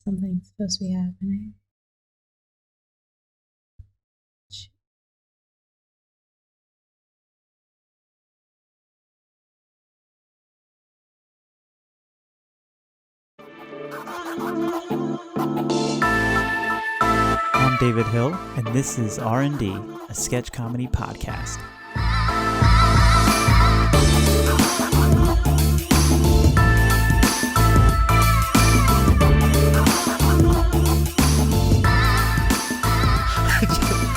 Something's supposed to be happening. I'm David Hill, and this is R&D, a sketch comedy podcast.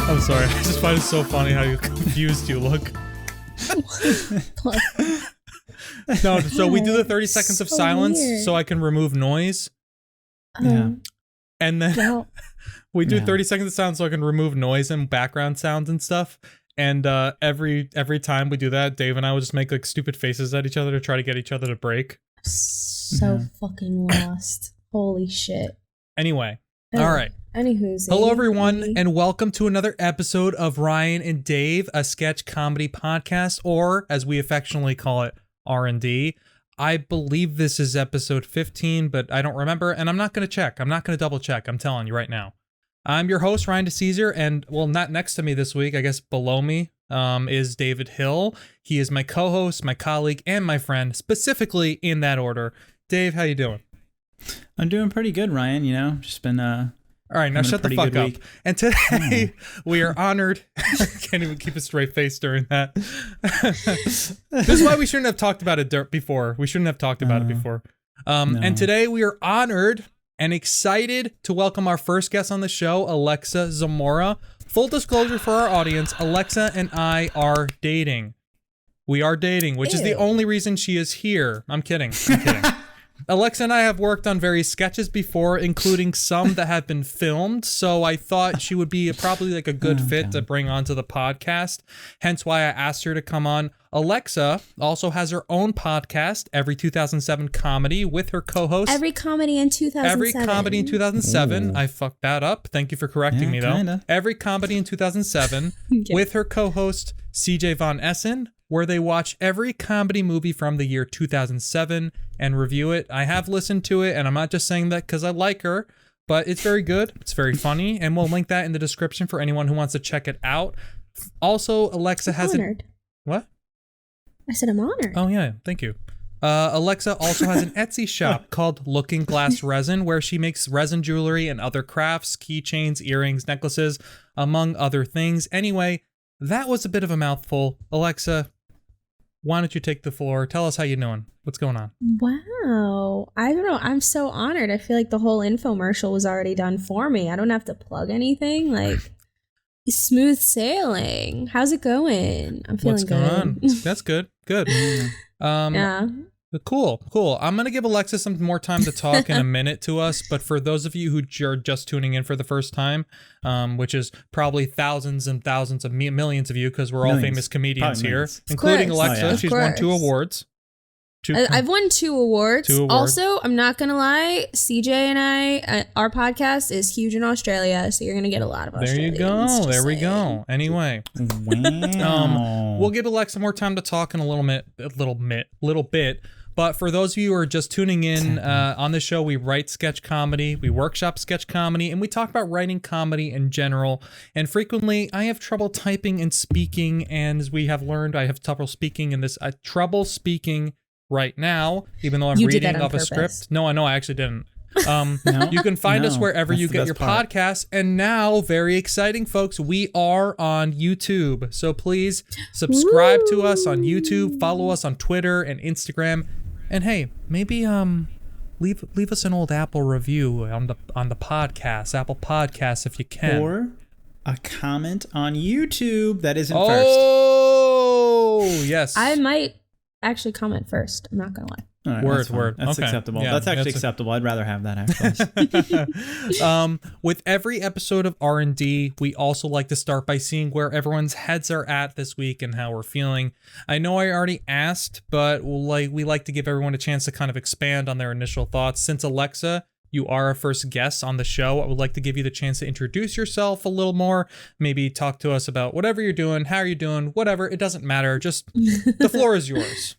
I'm sorry, I just find it so funny how confused you look. No, so we do the 30 seconds of silence weird. So I can remove noise. Yeah. And then we do 30 seconds of silence so I can remove noise and background sounds and stuff. And every time we do that, Dave and I will just make like stupid faces at each other to try to get each other to break. So fucking lost. Holy shit. Anyway, all right. Anywho, hello everyone, and welcome to another episode of Ryan and Dave, a sketch comedy podcast, or as we affectionately call it, R&D. I believe this is episode 15, but I don't remember, and I'm not going to check. I'm not going to double check. I'm telling you right now. I'm your host, Ryan DeCesar, and well, not next to me this week, I guess below me is David Hill. He is my co-host, my colleague, and my friend, specifically in that order. Dave, how you doing? I'm doing pretty good, Ryan. You know, just been all right, now shut the fuck up. Week. And today we are honored. Can't even keep a straight face during that. This is why we shouldn't have talked about it before. We shouldn't have talked about it before. No. And today we are honored and excited to welcome our first guest on the show, Alexa Zamora. Full disclosure for our audience, Alexa and I are dating. We are dating, which is the only reason she is here. I'm kidding. Alexa and I have worked on various sketches before, including some that have been filmed, so I thought she would be probably like a good fit to bring onto the podcast, hence why I asked her to come on. Alexa also has her own podcast, Every 2007 Comedy, with her co-host. Every Comedy in 2007. Every Comedy in 2007. Ooh. I fucked that up. Thank you for correcting me, though. Kinda. Every Comedy in 2007, with her co-host, CJ Von Essen, where they watch every comedy movie from the year 2007 and review it. I have listened to it, and I'm not just saying that because I like her, but it's very good. It's very funny, and we'll link that in the description for anyone who wants to check it out. Also, Alexa has honored. What? I said I'm honored. Oh, yeah. Thank you. Alexa also has an Etsy shop called LookingGlassResin, where she makes resin jewelry and other crafts, keychains, earrings, necklaces, among other things. Anyway, that was a bit of a mouthful. Alexa, why don't you take the floor? Tell us how you're doing. What's going on? Wow. I don't know. I'm so honored. I feel like the whole infomercial was already done for me. I don't have to plug anything. Like, smooth sailing. How's it going? I'm feeling good. What's going on? That's good. Good. Yeah. Cool. I'm going to give Alexa some more time to talk in a minute to us, but for those of you who are just tuning in for the first time, which is probably thousands and thousands of millions of you, because we're all famous comedians here, including Alexa. She's won 2 awards. I've won 2 awards. 2 awards. Also, I'm not going to lie, CJ and I, our podcast is huge in Australia, so you're going to get a lot of Australians. There we go. Anyway. Wow. We'll give Alexa more time to talk in a little bit. But for those of you who are just tuning in, on the show, we write sketch comedy, we workshop sketch comedy, and we talk about writing comedy in general. And frequently, I have trouble typing and speaking, and as we have learned, I have trouble speaking in this. Trouble speaking right now, even though I'm reading off a script. No, I know I actually didn't. You can find us wherever you get your podcasts. And now, very exciting, folks, we are on YouTube. So please subscribe to us on YouTube, follow us on Twitter and Instagram. And hey, maybe leave us an old Apple review on the podcast, Apple Podcasts, if you can. Or a comment on YouTube that isn't first. Oh, yes. I might actually comment first. I'm not going to lie. All right, word. That's okay. acceptable. Yeah, that's actually acceptable. I'd rather have that, actually. With every episode of R&D, we also like to start by seeing where everyone's heads are at this week and how we're feeling. I know I already asked, but we like to give everyone a chance to kind of expand on their initial thoughts. Since Alexa, you are our first guest on the show, I would like to give you the chance to introduce yourself a little more. Maybe talk to us about whatever you're doing, how you're doing, whatever. It doesn't matter. Just the floor is yours.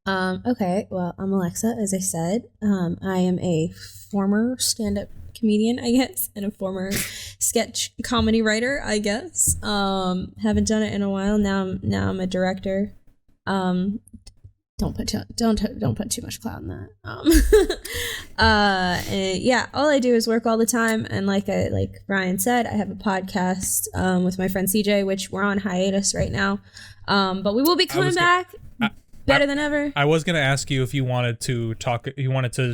Okay, well, I'm Alexa, as I said. I am a former stand-up comedian, I guess, and a former sketch comedy writer, I guess. Haven't done it in a while. Now I'm a director. Don't put too much clout in that. And yeah, all I do is work all the time, and like Ryan said, I have a podcast with my friend CJ, which we're on hiatus right now. But we will be coming back. Better than ever. I was gonna ask you if you wanted to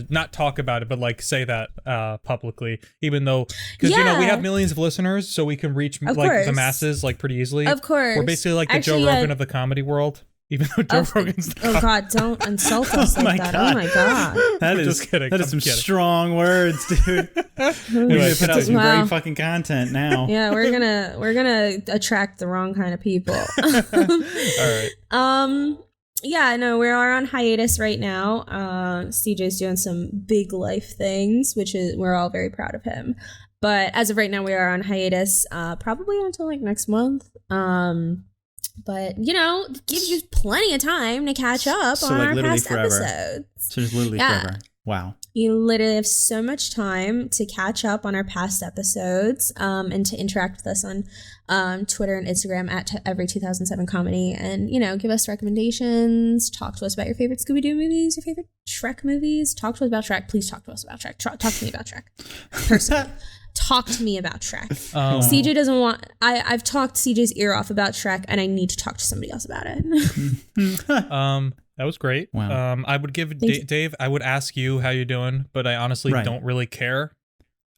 not talk about it, but like say that publicly, even though because you know we have millions of listeners, so we can reach the masses like pretty easily. Of course, we're basically like the Joe Rogan of the comedy world. Even though Joe Rogan's oh God, don't insult us like that. God. Oh my God. That is just kidding. That is some strong words, dude. We need to put out some great fucking content now. Yeah, we're gonna attract the wrong kind of people. All right. Yeah, no, we are on hiatus right now. CJ's doing some big life things, which is we're all very proud of him. But as of right now, we are on hiatus, probably until like next month. But, you know, it gives you plenty of time to catch up on our past episodes. So just literally forever. Wow. You literally have so much time to catch up on our past episodes and to interact with us on Twitter and Instagram at every2007comedy and, you know, give us recommendations, talk to us about your favorite Scooby-Doo movies, your favorite Shrek movies, talk to us about Shrek. Please talk to us about Shrek. Talk to me about Shrek. Personally. Talk to me about Shrek. CJ doesn't want... I've talked CJ's ear off about Shrek, and I need to talk to somebody else about it. That was great. Wow. I would give Dave, I would ask you how you're doing, but I honestly don't really care.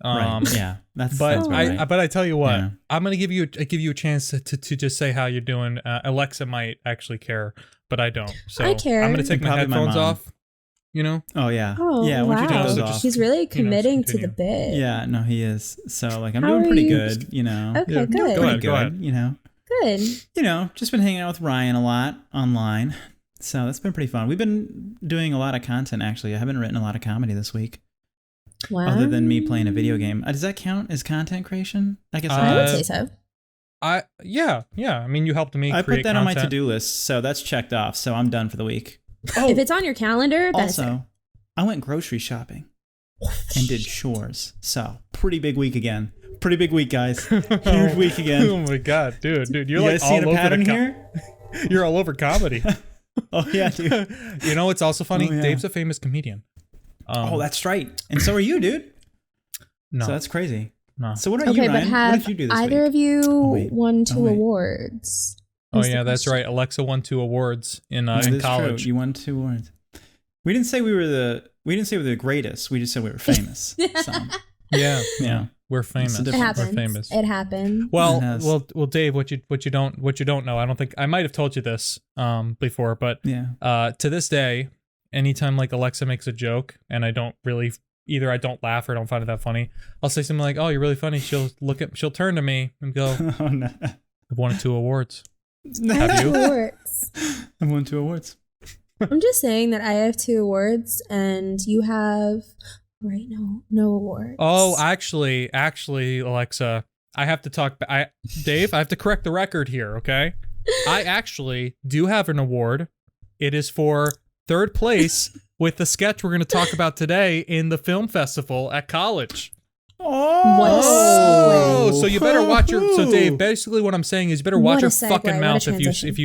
Right. Yeah. That's right. But I tell you what, I'm gonna give you a chance to just say how you're doing. Alexa might actually care, but I don't. So I care. I'm gonna take my headphones off. You know? Oh yeah. Oh, yeah. Wow. Once you take those off, he's really committing to the bit. Yeah. No, he is. So like, I'm doing pretty good. You know. Okay. Yeah, Good. Go ahead. You know. Good. You know, just been hanging out with Ryan a lot online. So that's been pretty fun. We've been doing a lot of content, actually. I haven't written a lot of comedy this week. Wow. Other than me playing a video game. Does that count as content creation? I guess I would say so. Yeah. I mean, you helped me I create put that content. on my to-do list, so that's checked off. So I'm done for the week. Oh, if it's on your calendar, then also, I went grocery shopping and did chores. So pretty big week again. Pretty big week, guys. Huge week again. Oh my God, dude, you're you like guys seeing all a over pattern here? You're all over comedy. Oh yeah, dude. You know what's also funny? Oh, yeah. Dave's a famous comedian. That's right. And so are you, dude. No. So that's crazy. No. So what are you, Ryan? but have what did you do this either week? of you won 2 awards? Oh yeah, that's right. Alexa won 2 awards in college. True. You won 2 awards. We didn't say we were the greatest. We just said we were famous. So. Yeah. We're famous. It happens. We're famous. It happened. Well, Dave. What you don't know. I don't think I might have told you this before, but to this day, anytime like Alexa makes a joke and I don't really either I don't laugh or I don't find it that funny, I'll say something like, "Oh, you're really funny." She'll turn to me and go, "Oh no, I've won 2 awards." Have you? I've won 2 awards. I'm just saying that I have 2 awards and you have no awards. Oh, actually, Alexa, I have to talk. Dave, I have to correct the record here. Okay, I actually do have an award. It is for 3rd place with the sketch we're going to talk about today in the film festival at college. Oh, so you better watch your. So Dave, basically what I'm saying is you better watch your fucking mouth if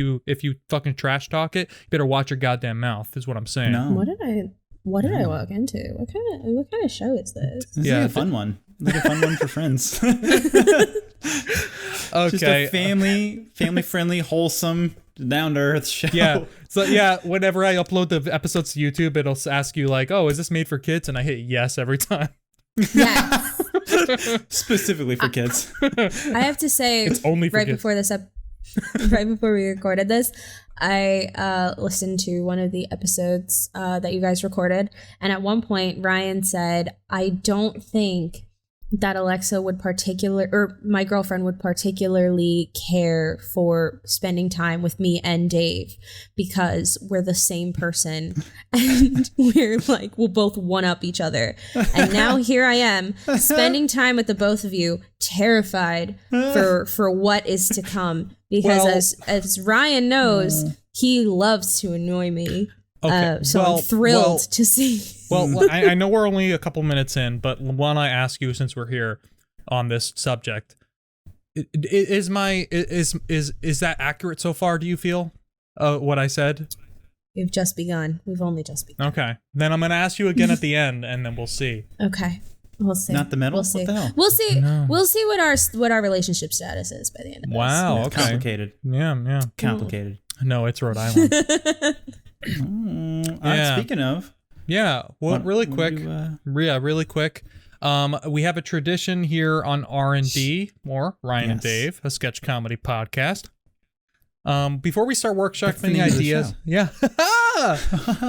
you fucking trash talk it. You better watch your goddamn mouth. Is what I'm saying. No. What did I walk into? What kind of show is this? This is a fun one. Like a fun one for friends. Okay. Just a family friendly, wholesome, down to earth show. Yeah. So yeah, whenever I upload the episodes to YouTube, it'll ask you like, "Oh, is this made for kids?" And I hit yes every time. Yes. Specifically for kids. I have to say, it's only for kids. Right before we recorded this, I listened to one of the episodes that you guys recorded, and at one point Ryan said, "I don't think that Alexa would my girlfriend would particularly care for spending time with me and Dave because we're the same person and we'll both one up each other." And now here I am spending time with the both of you, terrified for what is to come because as Ryan knows, he loves to annoy me. Okay. So I'm thrilled to see. Well, I know we're only a couple minutes in, but want to ask you, since we're here on this subject, is that accurate so far? Do you feel what I said? We've just begun. We've only just begun. Okay. Then I'm going to ask you again at the end, and then we'll see. Okay. We'll see. Not the middle? We'll see. What the hell? We'll see. No. We'll see what our relationship status is by the end of this. Wow. Okay. Complicated. Yeah. Complicated. No, it's Rhode Island. Speaking of. Yeah. Well, really quick. Really quick. We have a tradition here on R&D, more Ryan and Dave, a sketch comedy podcast. Before we start workshopping ideas,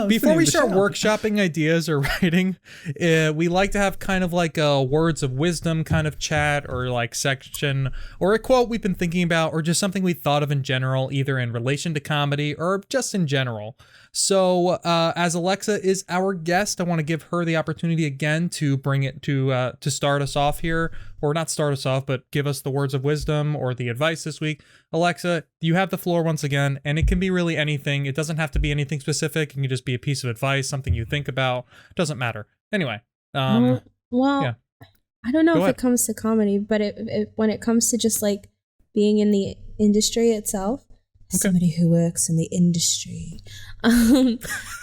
before we start workshopping ideas or writing, we like to have kind of like a words of wisdom kind of chat, or like section, or a quote we've been thinking about, or just something we thought of in general, either in relation to comedy or just in general. So as Alexa is our guest, I want to give her the opportunity again to bring it to start us off here, or not start us off, but give us the words of wisdom or the advice this week. Alexa, you have the floor once again, and it can be really anything. It doesn't have to be anything specific. It can just be a piece of advice, something you think about. It doesn't matter. Anyway. I don't know if ahead. it comes to comedy, but when it comes to just like being in the industry itself, somebody who works in the industry,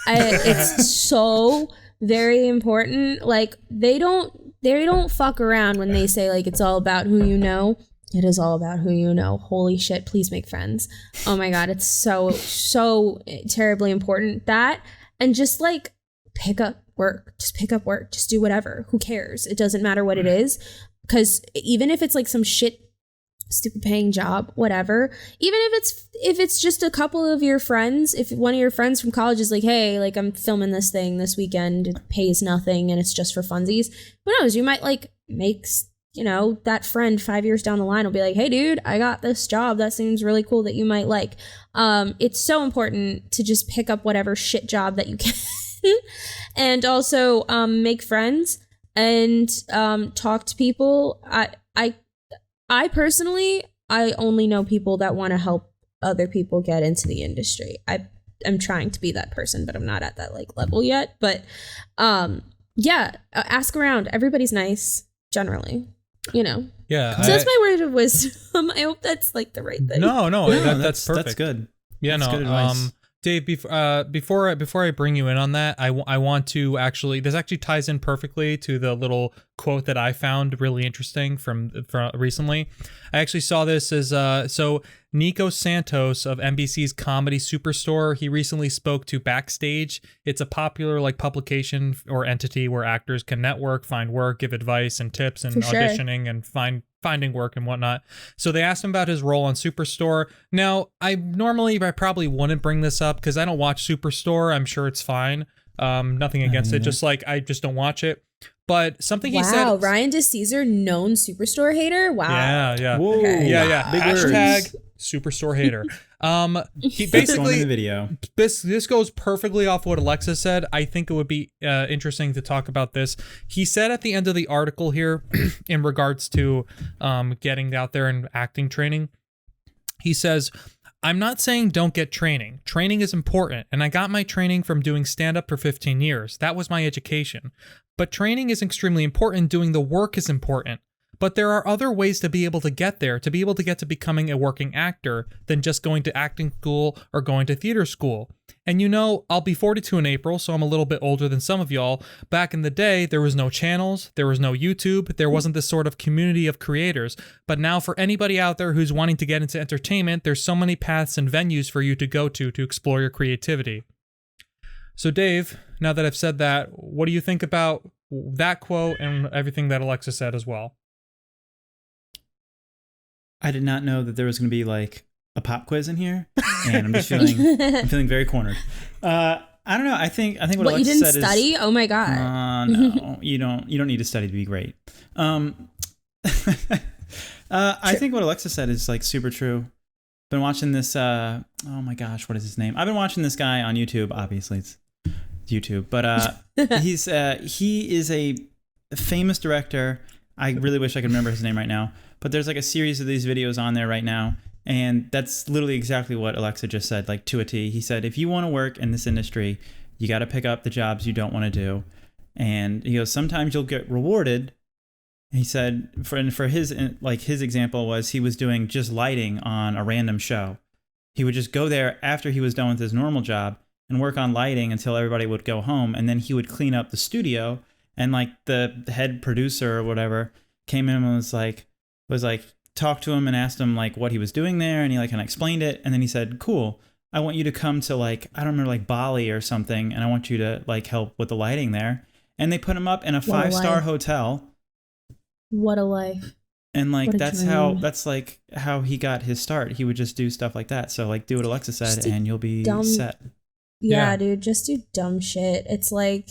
it's so very important. Like they don't fuck around when they say like it's all about who you know. It is all about who you know. Holy shit, please make friends. Oh my God, it's so terribly important. That, and just like pick up work. Just pick up work. Just do whatever. Who cares? It doesn't matter what it is. Because even if it's like some shit, stupid paying job, whatever, even if it's just a couple of your friends, if one of your friends from college is like, hey, like I'm filming this thing this weekend, it pays nothing and it's just for funsies, who knows, you might like make, that friend 5 years down the line will be like, hey dude, I got this job that seems really cool that you might like. It's so important to just pick up whatever shit job that you can and also make friends and talk to people. I personally, I only know people that want to help other people get into the industry. I'm trying to be that person, but I'm not at that like level yet. But ask around. Everybody's nice generally, Yeah. So that's my word of wisdom. I hope that's like the right thing. No, that's perfect. That's good. Yeah, that's no. good advice. Dave, before I bring you in on that, I want to actually, this actually ties in perfectly to the little quote that I found really interesting from recently. I actually saw this as, so Nico Santos of NBC's Comedy Superstore, he recently spoke to Backstage. It's a popular like publication or entity where actors can network, find work, give advice and tips and auditioning and finding work and whatnot. So they asked him about his role on Superstore. Now, I probably wouldn't bring this up because I don't watch Superstore. I'm sure it's fine. Nothing against it. Just like, I just don't watch it. But something he said. Wow, Ryan DeCesar, known Superstore hater? Wow. Yeah. Whoa. Okay. Yeah. Big Hashtag words. Superstore hater. He basically, the video. This goes perfectly off what Alexa said. I think it would be interesting to talk about this. He said at the end of the article here, in regards to getting out there and acting training, he says, I'm not saying don't get training. Training is important, and I got my training from doing stand-up for 15 years. That was my education. But training is extremely important. Doing the work is important. But there are other ways to be able to get there, to be able to get to becoming a working actor than just going to acting school or going to theater school. And I'll be 42 in April, so I'm a little bit older than some of y'all. Back in the day, there was no channels, there was no YouTube, there wasn't this sort of community of creators. But now for anybody out there who's wanting to get into entertainment, there's so many paths and venues for you to go to explore your creativity. So Dave, now that I've said that, what do you think about that quote and everything that Alexa said as well? I did not know that there was going to be like a pop quiz in here, and I'm just feeling very cornered. I don't know. I think what Alexa you didn't said study? is, Oh my God. No, you don't need to study to be great. I think what Alexa said is like super true. Been watching this. Oh my gosh, what is his name? I've been watching this guy on YouTube. Obviously, it's YouTube, but he is a famous director. I really wish I could remember his name right now. But there's like a series of these videos on there right now. And that's literally exactly what Alexa just said, like to a T. He said, if you want to work in this industry, You got to pick up the jobs you don't want to do. And he goes, sometimes you'll get rewarded. He said for his example was he was doing just lighting on a random show. He would just go there after he was done with his normal job and work on lighting until everybody would go home. And then he would clean up the studio. And like the head producer or whatever came in and was like, talked to him and asked him like what he was doing there. And he like kind of explained it. And then he said, cool, I want you to come to like, I don't remember, like Bali or something. And I want you to like help with the lighting there. And they put him up in a 5-star hotel. What a life. And like, that's like how he got his start. He would just do stuff like that. So like do what Alexa said and you'll be set. Yeah, dude, just do dumb shit. It's like,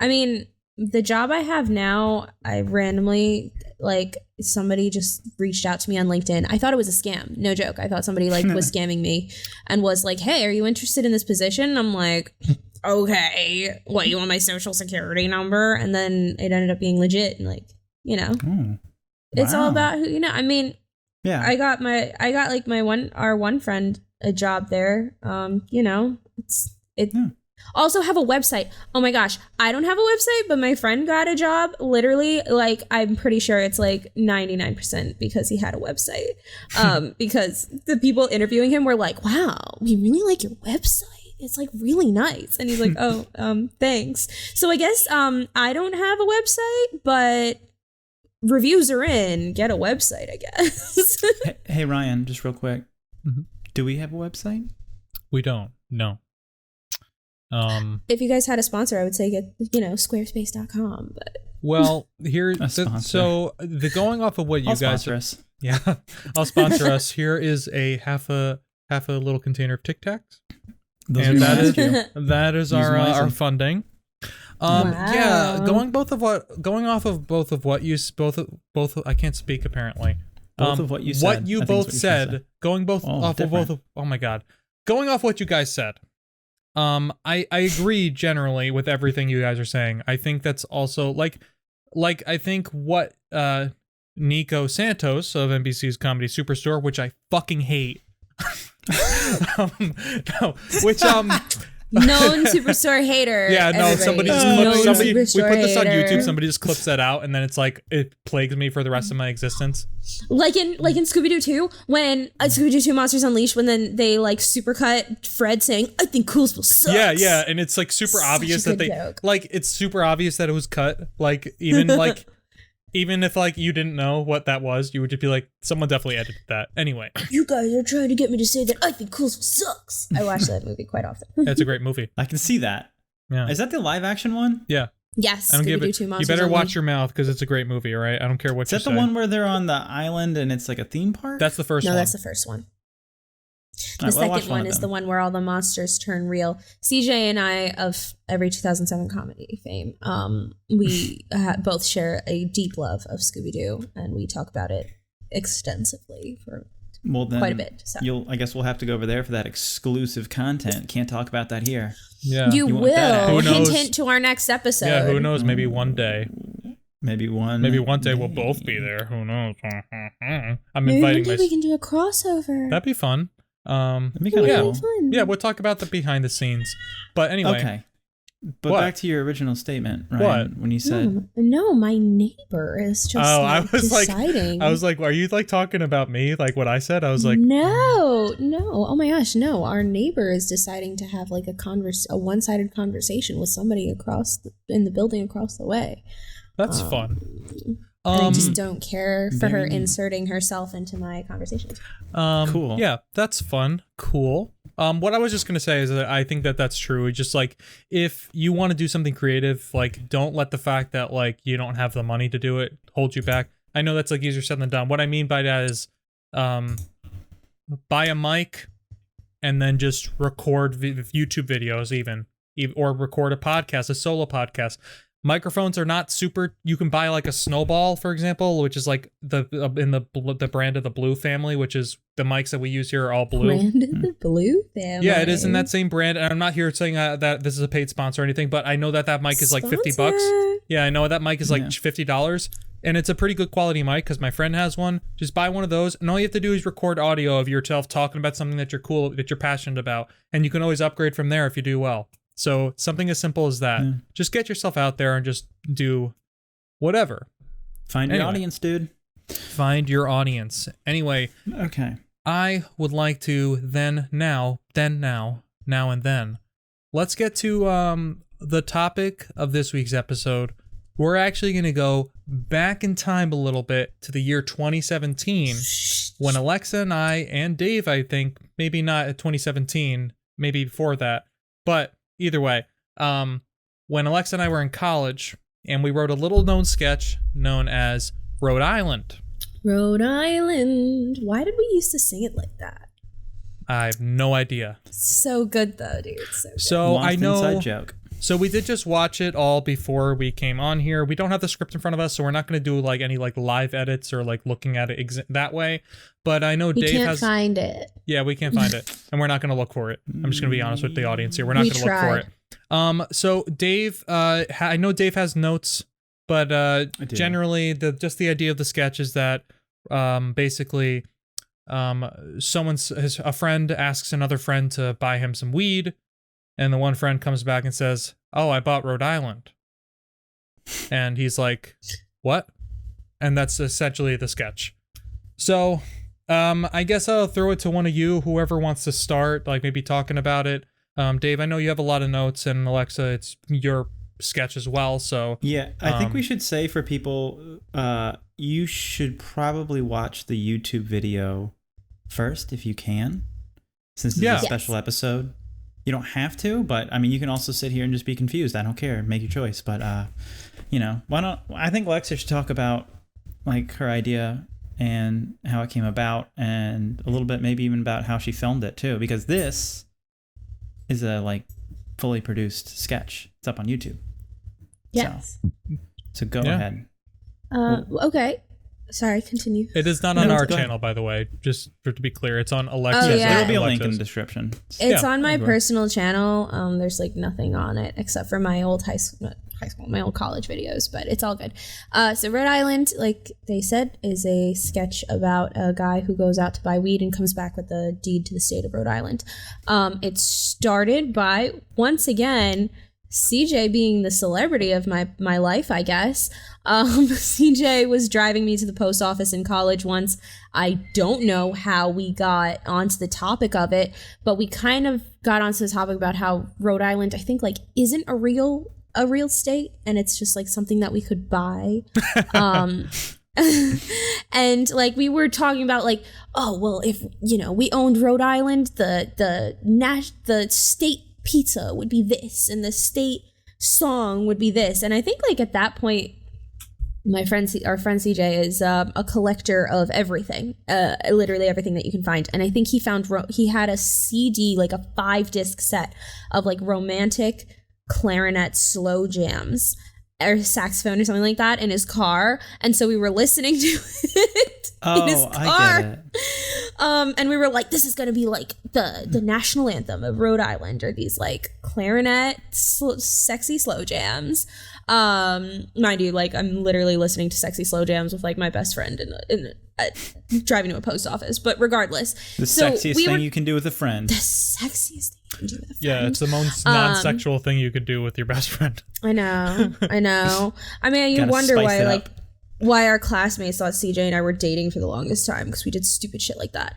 I mean, the job I have now, I randomly, like, somebody just reached out to me on LinkedIn. I thought it was a scam. No joke. I thought somebody, like, was scamming me and was like, hey, are you interested in this position? And I'm like, okay. What, you want my social security number? And then it ended up being legit. And, like, you know, it's all about who, you know, I mean, yeah, I got our one friend a job there. You know, also have a website. Oh my gosh, I don't have a website, but my friend got a job. Literally, like, I'm pretty sure it's like 99% because he had a website. Because the people interviewing him were like, wow, we really like your website. It's like really nice. And he's like, oh, thanks. So I guess I don't have a website, but reviews are in. Get a website, I guess. Hey, Ryan, just real quick. Mm-hmm. Do we have a website? We don't. No. If you guys had a sponsor, I would say get, squarespace.com. But well, here, so the going off of what you guys, us. Yeah, I'll sponsor us. Here is a half a little container of Tic Tacs, and that is our funding. Wow. Yeah, going off of both of what you I can't speak apparently. Both of what you said. What you both said. Going both off of both of. Oh my god, going off what you guys said. I agree generally with everything you guys are saying. I think that's also like I think what Nico Santos of NBC's Comedy Superstore, which I fucking hate. Known Superstore hater. Yeah, no, everybody. Somebody we put this on YouTube, somebody just clips that out and then it's like it plagues me for the rest of my existence. Like in Scooby-Doo 2, when Scooby-Doo 2 Monsters Unleashed, when then they like supercut Fred saying, I think Coolsville sucks. Yeah, and it's like super obvious that joke. Like it's super obvious that it was cut. Like even if like you didn't know what that was, you would just be like, someone definitely edited that. Anyway. You guys are trying to get me to say that I think Coolsville sucks. I watch that movie quite often. It's a great movie. I can see that. Yeah. Is that the live action one? Yeah. Yes. I don't give it. You better watch your mouth because it's a great movie, all right? I don't care what you say. Is that the one where they're on the island and it's like a theme park? That's the first one. No, that's the first one. The second one is the one where all the monsters turn real. CJ and I, of every 2007 comedy fame, we both share a deep love of Scooby-Doo, and we talk about it extensively for quite a bit. So. I guess we'll have to go over there for that exclusive content. Can't talk about that here. Yeah, you will. Hint to our next episode. Yeah, who knows? Maybe one day. Maybe one day we'll both be there. Who knows? Maybe one day we can do a crossover. That'd be fun. That'd be kind of cool. Fun. Yeah, we'll talk about the behind the scenes. But anyway. Okay. But back to your original statement, right? What? When you said no, my neighbor is just deciding. I was like, are you like talking about me? Like what I said? I was like, no. Oh my gosh, no. Our neighbor is deciding to have like a one-sided conversation with somebody in the building across the way. That's fun. And I just don't care for her inserting herself into my conversations. Cool. Yeah, that's fun. Cool. What I was just going to say is that I think that that's true. Just like if you want to do something creative, like don't let the fact that like you don't have the money to do it hold you back. I know that's like easier said than done. What I mean by that is buy a mic and then just record YouTube videos or record a podcast, a solo podcast. Microphones are not super. You can buy like a Snowball, for example, which is like the brand of the Blue family, which is the mics that we use here are all blue. Brand of the Blue family. Yeah, it is in that same brand. And I'm not here saying that this is a paid sponsor or anything, but I know that mic is like $50. Yeah, I know that mic is like $50, and it's a pretty good quality mic because my friend has one. Just buy one of those, and all you have to do is record audio of yourself talking about something that you're passionate about, and you can always upgrade from there if you do well. So something as simple as that. Yeah. Just get yourself out there and just do whatever. Find your audience, dude. Find your audience. Anyway. Okay. I would like to now, and then. Let's get to the topic of this week's episode. We're actually going to go back in time a little bit to the year 2017 when Alexa and I and Dave, I think, maybe not at 2017, maybe before that, but either way, when Alexa and I were in college and we wrote a little known sketch known as Rhode Island. Rhode Island. Why did we used to sing it like that? I have no idea. So good though, dude. So good. So Lost I know. Inside joke. So we did just watch it all before we came on here. We don't have the script in front of us, so we're not going to do like any like live edits or like looking at it that way. But I know Dave can't has. find it. Yeah, we can't find it, and we're not going to look for it. I'm just going to be honest with the audience here. We're not going to look for it. So Dave, I know Dave has notes, but generally just the idea of the sketch is that basically a friend asks another friend to buy him some weed. And the one friend comes back and says, "Oh, I bought Rhode Island." And he's like, "What?" And that's essentially the sketch. So, I guess I'll throw it to one of you, whoever wants to start, like maybe talking about it. Dave, I know you have a lot of notes, and Alexa, it's your sketch as well. So yeah, I think we should say for people, you should probably watch the YouTube video first if you can, since it's a special episode. You don't have to, but I mean, you can also sit here and just be confused. I don't care. Make your choice. But, I think Alexa should talk about like her idea and how it came about and a little bit maybe even about how she filmed it too, because this is a like fully produced sketch. It's up on YouTube. Yes. So go ahead. Okay. Sorry, continue. It is not on our channel, by the way, just to be clear. It's on Alexa's. Oh, yeah. There will be a link in the description. It's on my personal channel. There's like nothing on it except for my old high school, my old college videos, but it's all good. So Rhode Island, like they said, is a sketch about a guy who goes out to buy weed and comes back with the deed to the state of Rhode Island. It started by, once again, CJ being the celebrity of my life, I guess. CJ was driving me to the post office in college once. I don't know how we got onto the topic of it, but we kind of got onto the topic about how Rhode Island, I think, like, isn't a real state, and it's just like something that we could buy. And like we were talking about like, oh well, if we owned Rhode Island, the state pizza would be this and the state song would be this. And I think like at that point our friend CJ is a collector of everything, literally everything that you can find. And I think he had a CD, like a 5-disc set of like romantic clarinet slow jams or saxophone or something like that in his car. And so we were listening to it in his car. I get it. And we were like, this is going to be like the national anthem of Rhode Island, or these like clarinet sexy slow jams. Mind you, like I'm literally listening to sexy slow jams with like my best friend driving to a post office. But regardless, the sexiest thing you can do with a friend. The sexiest thing you can do with a friend. Yeah, it's the most non-sexual thing you could do with your best friend. I know. I mean, you wonder why our classmates thought CJ and I were dating for the longest time, because we did stupid shit like that.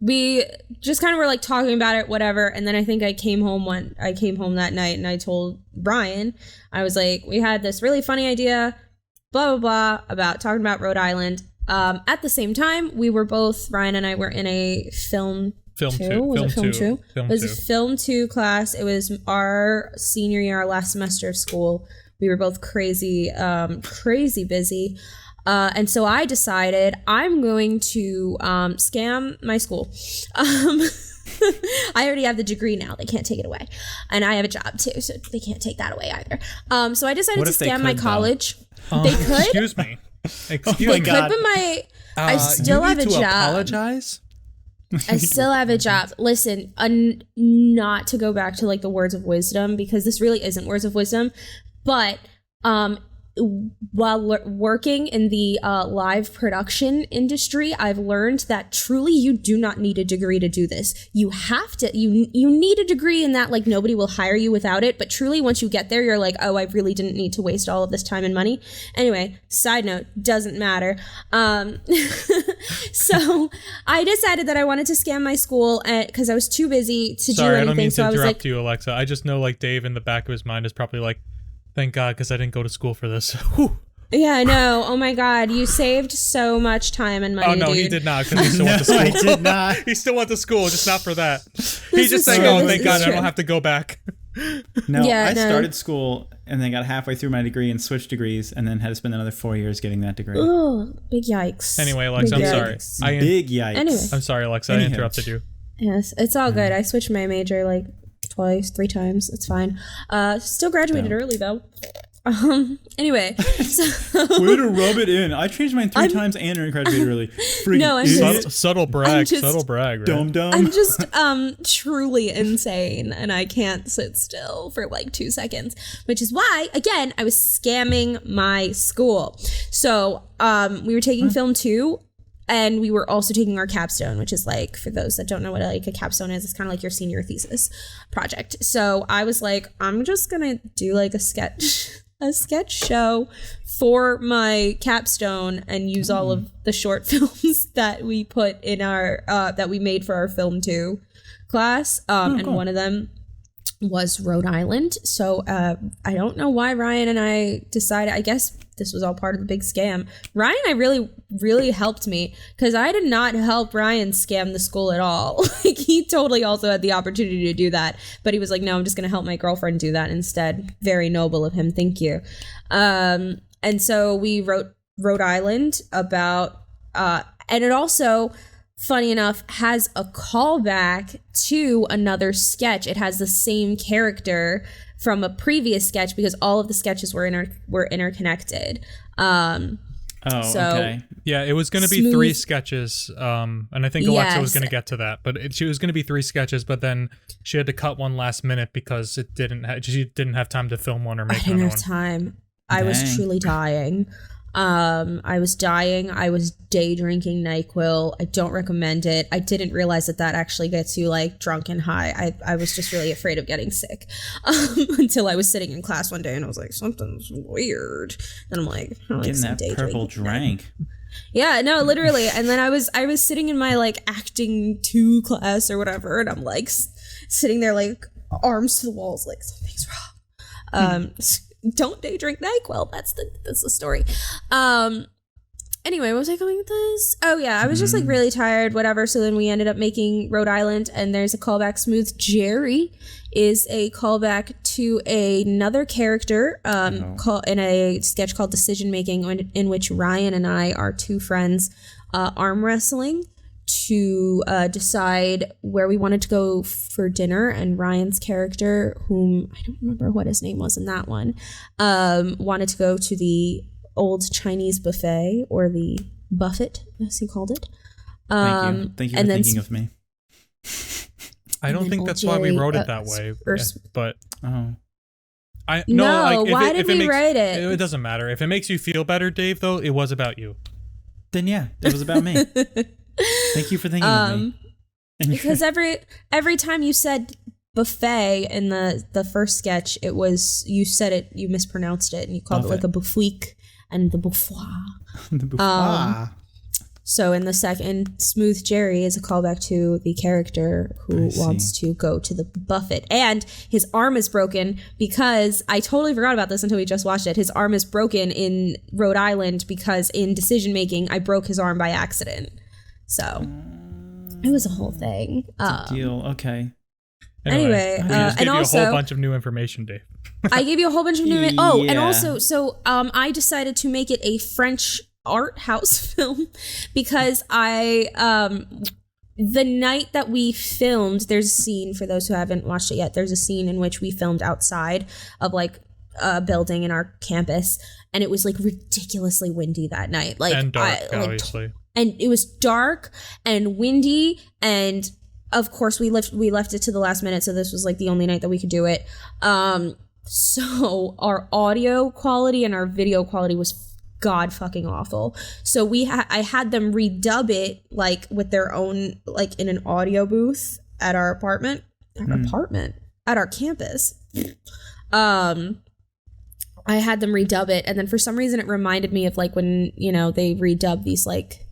We just kind of were like talking about it, whatever. And then I think I came home that night and I told Brian, I was like, we had this really funny idea, blah, blah, blah, about talking about Rhode Island. At the same time, Ryan and I were in a film two? It was a film 2 class. It was our senior year, our last semester of school. We were both crazy busy. And so I decided I'm going to scam my school. I already have the degree now. They can't take it away. And I have a job too, so they can't take that away either. So I decided to scam my college. They could. Excuse me. They could, but I still have a job. Apologize? I still have a job. Listen, not to go back to like the words of wisdom, because this really isn't words of wisdom, but while working in the live production industry, I've learned that truly you do not need a degree to do this. You have to, you need a degree in that, like, nobody will hire you without it. But truly, once you get there, you're like, oh, I really didn't need to waste all of this time and money. Anyway, side note, doesn't matter. So I decided that I wanted to scam my school because I was too busy to do anything. I don't mean to interrupt like, you, Alexa. I just know, like, Dave in the back of his mind is probably like, thank God, because I didn't go to school for this. Yeah, I know. Oh my God, you saved so much time and money. Oh no, dude. he did not, because he still went to school. I did not. He still went to school, just not for that. He's just saying, true. "Oh, This thank is God, I true. don't have to go back." No, Yeah, I no. started school and then got halfway through my degree and switched degrees and then had to spend another 4 years getting that degree. Oh, big yikes. Anyway, Alexa, I'm Big sorry. yikes. Big yikes. Anyway. I'm sorry, Alexa. I Anywho. interrupted you. Yes, it's all good. I switched my major like twice, 3 times. It's fine. Still graduated early though. Anyway, so Way to rub it in. I changed mine 3 times and graduated early. Friggin' No, I'm idiot. just- Subtle brag. just- Subtle brag. Right? Dumb dumb. I'm just truly insane and I can't sit still for like 2 seconds, which is why, again, I was scamming my school. So we were taking film 2 and we were also taking our capstone, which is like, for those that don't know what like a capstone is, it's kind of like your senior thesis project. So I was like, I'm just gonna do like a sketch show for my capstone and use all of the short films that we put in our that we made for our film 2 class, and cool. one of them was Rhode Island. So I don't know why Ryan and I decided, I guess this was all part of the big scam. Ryan and I really helped me, because I did not help Ryan scam the school at all. Like, he totally also had the opportunity to do that, but he was like, no, I'm just going to help my girlfriend do that instead. Very noble of him. Thank you. And so we wrote Rhode Island about, and it also, funny enough, has a callback to another sketch. It has the same character from a previous sketch because all of the sketches were interconnected. Okay. Yeah, it was going to be 3 sketches, and I think Alexa was going to get to that. But she was going to be 3 sketches, but then she had to cut one last minute because she didn't have time to film one or make another one. I didn't have time. I was truly dying. I was dying. I was day drinking NyQuil. I don't recommend it. I didn't realize that actually gets you like drunk and high. I was just really afraid of getting sick until I was sitting in class one day and I was like, something's weird. And I'm like, Getting that purple drank. Yeah, no, literally. And then I was sitting in my like acting 2 class or whatever, and I'm like sitting there like arms to the walls, like something's wrong. Don't day drink NyQuil. That's the story. Anyway, what was I going with this? Oh yeah, I was just like really tired, whatever. So then we ended up making Rhode Island, and there's a callback. Smooth Jerry is a callback to another character in a sketch called Decision Making, in which Ryan and I are 2 friends arm wrestling to decide where we wanted to go for dinner, and Ryan's character, whom I don't remember what his name was in that one, wanted to go to the old Chinese buffet, or the buffet as he called it. Thank you for thinking of me. I don't think that's why we wrote it that way, but why did we write it? It doesn't matter. If it makes you feel better, Dave, though, it was about you. Then yeah, it was about me. Thank you for thinking of me. Because every time you said buffet in the first sketch, it was, you said it, you mispronounced it, and you called it like a bouffique and the bouffoir. The bouffoir. So in the second, Smooth Jerry is a callback to the character who wants to go to the buffet. And his arm is broken because, I totally forgot about this until we just watched it, his arm is broken in Rhode Island because in Decision Making, I broke his arm by accident. So it was a whole thing. Deal. Okay. Anyway, and gave you also a whole bunch of new information, Dave. I gave you a whole bunch of new. Oh, and Yeah. also, so I decided to make it a French art house film because the night that we filmed, there's a scene, for those who haven't watched it yet, there's a scene in which we filmed outside of like a building in our campus, and it was like ridiculously windy that night, like, And dark, obviously. And it was dark and windy, and of course we left it to the last minute, so this was like the only night that we could do it. So our audio quality and our video quality was god fucking awful. So I had them redub it like with their own, like in an audio booth at our apartment, at our campus. I had them redub it, and then for some reason it reminded me of like when, you know, they redub these like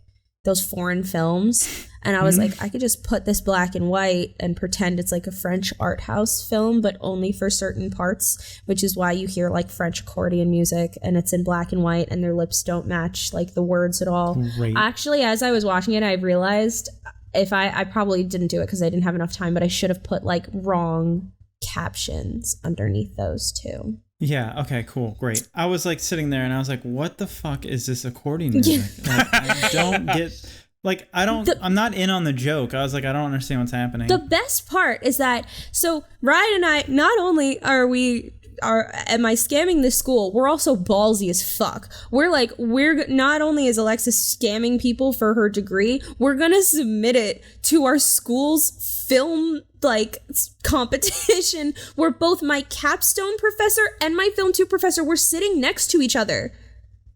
those foreign films, and I was like, I could just put this black and white and pretend it's like a French art house film, but only for certain parts, which is why you hear like French accordion music and it's in black and white and their lips don't match like the words at all. Great. Actually, as I was watching it, I realized if I probably didn't do it because I didn't have enough time, but I should have put like wrong captions underneath those too. Yeah, okay, cool, great. I was like sitting there and I was like, what the fuck is this accordion music? Like, I don't get, like, I'm not in on the joke. I was like, I don't understand what's happening. The best part is that, so Ryan and I, not only am I scamming this school, we're also ballsy as fuck. We're not only is Alexis scamming people for her degree, we're gonna submit it to our school's film like competition where both my capstone professor and my film 2 professor were sitting next to each other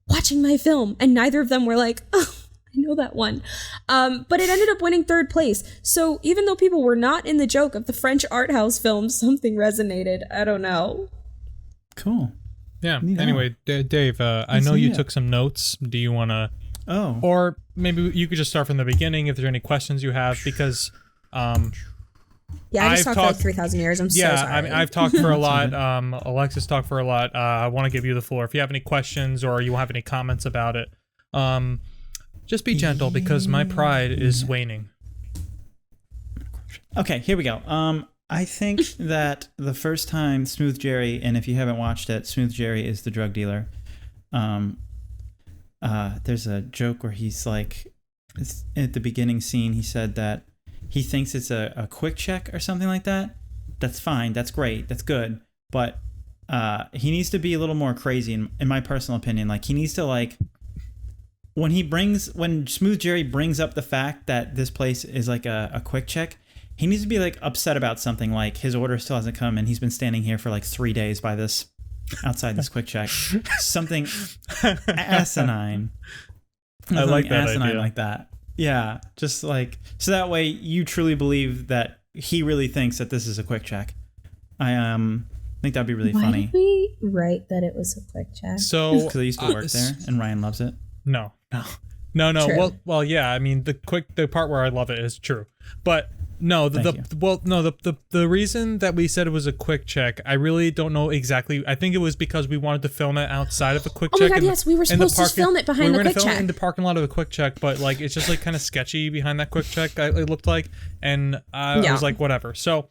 watching my film, and neither of them were like, oh, I know that one. But it ended up winning 3rd place. So even though people were not in the joke of the French art house film, something resonated. I don't know. Cool. Yeah. Anyway, Dave, I know you took some notes. Do you want to? Oh. Or maybe you could just start from the beginning if there's any questions you have, because. Yeah, I just talked for like 3,000 years. I'm so sorry. I mean, I've talked for a lot. Alexis talked for a lot. I want to give you the floor. If you have any questions or you have any comments about it, just be gentle because my pride is waning. Okay, here we go. I think that the first time Smooth Jerry, and if you haven't watched it, Smooth Jerry is the drug dealer. There's a joke where he's like, at the beginning scene, he said that he thinks it's a quick check or something like that. That's fine. That's great. That's good. But he needs to be a little more crazy, in my personal opinion. Like, he needs to, like, when Smooth Jerry brings up the fact that this place is like a quick check, he needs to be like upset about something, like his order still hasn't come and he's been standing here for like 3 days outside this quick check. Something asinine. I like that asinine idea. like that. Yeah, just like, so that way you truly believe that he really thinks that this is a quick check. I think that'd be really funny. Why did we write that it was a quick check? So because I used to work there and Ryan loves it. No. True. Well, yeah. I mean, the part where I love it is true, but no. The reason that we said it was a quick check, I really don't know exactly. I think it was because we wanted to film it outside of a quick check. Oh my god, yes, we were supposed to film it behind the quick check. We were going to film it in the parking lot of a quick check, but like it's just like kind of sketchy behind that quick check. It looked like, and I was like, whatever. So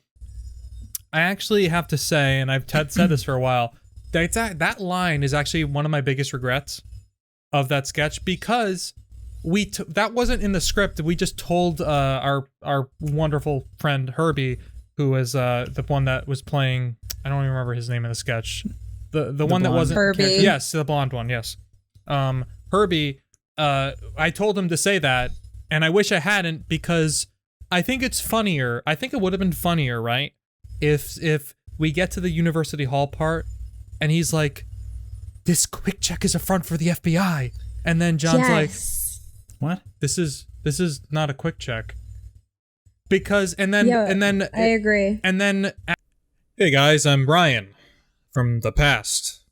I actually have to say, and I've said this for a while, that line is actually one of my biggest regrets of that sketch, because that wasn't in the script. We just told our wonderful friend Herbie, who was the one that was playing, I don't even remember his name in the sketch. The one that wasn't Herbie. Yes, the blonde one, yes. Herbie, I told him to say that, and I wish I hadn't, because I think it's funnier. I think it would have been funnier, right? If we get to the University Hall part and he's like, this quick check is a front for the FBI. And then John's like, what? This is not a quick check. Because and then I agree. And then, hey guys, I'm Brian from the past.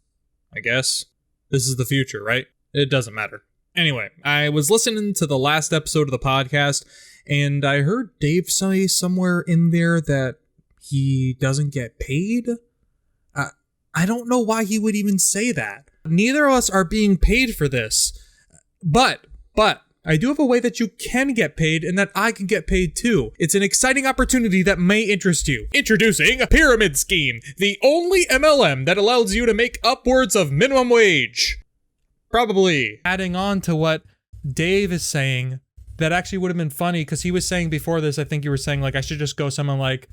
I guess this is the future, right? It doesn't matter. Anyway, I was listening to the last episode of the podcast, and I heard Dave say somewhere in there that he doesn't get paid. I don't know why he would even say that. Neither of us are being paid for this. But I do have a way that you can get paid and that I can get paid too. It's an exciting opportunity that may interest you. Introducing a Pyramid Scheme, the only MLM that allows you to make upwards of minimum wage. Probably. Adding on to what Dave is saying, that actually would have been funny, because he was saying before this, I think you were saying, like, I should just go someone like,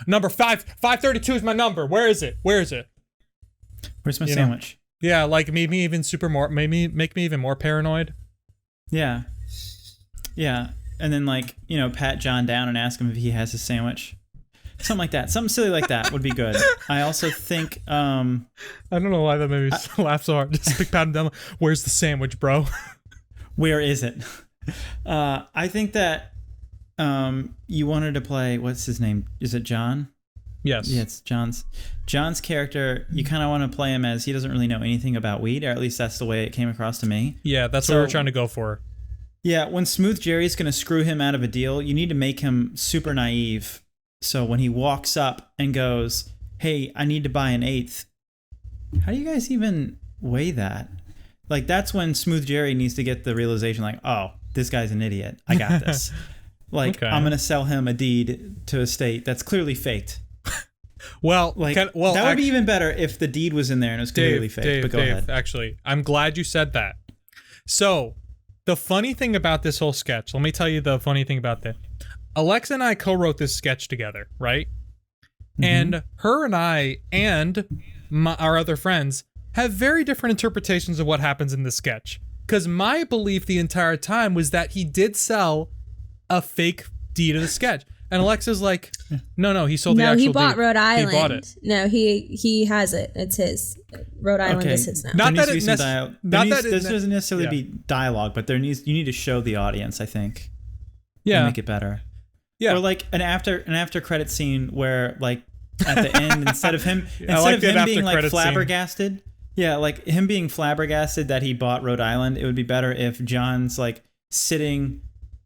number 532 is my number. Where is it? Where's my sandwich? Yeah, like make me even more paranoid. Yeah. Yeah. And then, like, pat John down and ask him if he has his sandwich. Something like that. Something silly like that would be good. I also think I don't know why that made me laugh so hard. Just big pat him down. Where's the sandwich, bro? where is it? I think that you wanted to play, what's his name? Is it John? Yes. Yeah, it's John's character. You kind of want to play him as he doesn't really know anything about weed, or at least that's the way it came across to me. Yeah, that's what we were trying to go for. Yeah, when Smooth Jerry's going to screw him out of a deal, you need to make him super naive. So when he walks up and goes, hey, I need to buy an eighth. How do you guys even weigh that? Like, that's when Smooth Jerry needs to get the realization, like, oh, this guy's an idiot. I got this. Like, okay. I'm going to sell him a deed to a state that's clearly faked. Well, like, that would be even better if the deed was in there and it was clearly fake. But go ahead. Actually, I'm glad you said that. So, the funny thing about this whole sketch, let me tell you the funny thing about that. Alexa and I co-wrote this sketch together, right? Mm-hmm. And her and I and our other friends have very different interpretations of what happens in this sketch. Because my belief the entire time was that he did sell a fake deed of the sketch. And Alexa's like, no, he sold the actual deed. No, he bought Rhode Island. He bought it. No, he has it. It's his. Rhode Island is his now. There doesn't necessarily be dialogue, but you need to show the audience, I think. Yeah. To make it better. Yeah. Or like an after credit scene where, like, at the end, instead of him being like flabbergasted, like him being flabbergasted that he bought Rhode Island, it would be better if John's like sitting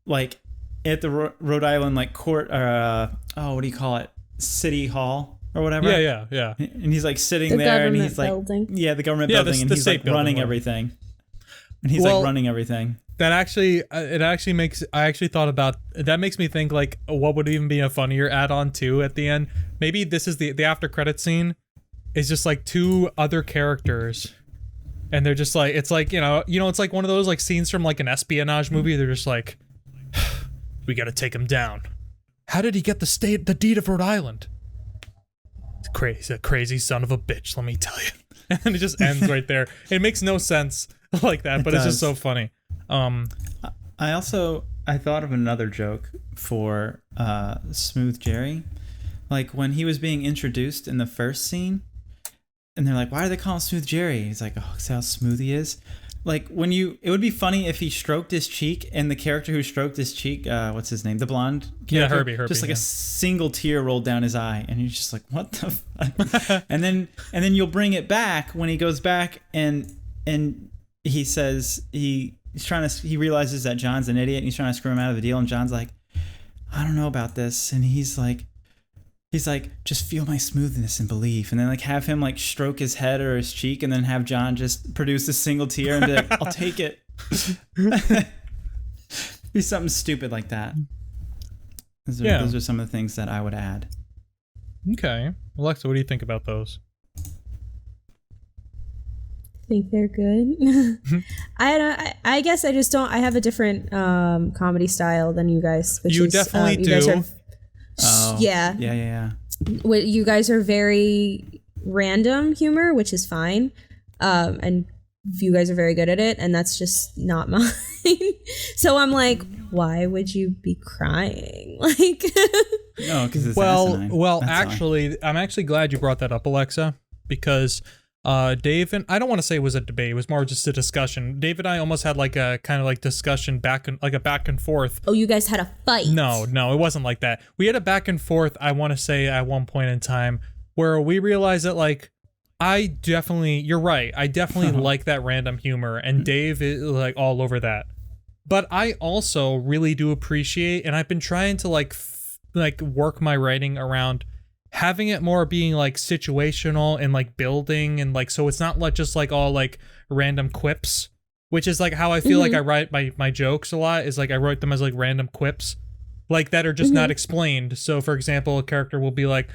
like at the Rhode Island like court what do you call it? City Hall or whatever. Yeah. And he's like sitting there and he's like building. The government building, and he's like running everything. And he's like running everything. That actually, I actually thought about, that makes me think like what would even be a funnier add-on too at the end. Maybe this is the after credit scene is just like two other characters and they're just like, it's like, it's like one of those like scenes from like an espionage movie. They're just like, we got to take him down. How did he get the deed of Rhode Island? It's a crazy son of a bitch, let me tell you. And then it just ends right there. It makes no sense like that, but it's just so funny. I thought of another joke for Smooth Jerry. Like when he was being introduced in the first scene, and they're like, why do they call him Smooth Jerry? He's like, oh, that's how smooth he is. Like it would be funny if he stroked his cheek and the character who stroked his cheek, what's his name? The blonde character? Herbie. Just like a single tear rolled down his eye. And he's just like, what the fuck? and then you'll bring it back when he goes back and he says he realizes that John's an idiot and he's trying to screw him out of the deal. And John's like, I don't know about this. And he's like, just feel my smoothness and belief. And then like have him like stroke his head or his cheek and then have John just produce a single tear and be like, I'll take it. Be something stupid like that. Those are some of the things that I would add. Okay. Alexa, what do you think about those? Think they're good. I guess I just don't. I have a different comedy style than you guys. You definitely do. Yeah. You guys are very random humor, which is fine, and you guys are very good at it, and that's just not mine. So I'm like, why would you be crying? Like, no, because it's asinine. Well, actually, I'm actually glad you brought that up, Alexa, because. Dave and I don't want to say it was a debate. It was more just a discussion. Dave and I almost had like a kind of like discussion back and forth. Oh, you guys had a fight? No, it wasn't like that. We had a back and forth. I want to say at one point in time where we realized that like you're right. I definitely like that random humor, and Dave is like all over that. But I also really do appreciate, and I've been trying to like work my writing around. Having it more being like situational and like building and like so it's not like just like all like random quips, which is like how I feel like I write my jokes a lot, is like I write them as like random quips like that are just not explained. So for example, a character will be like,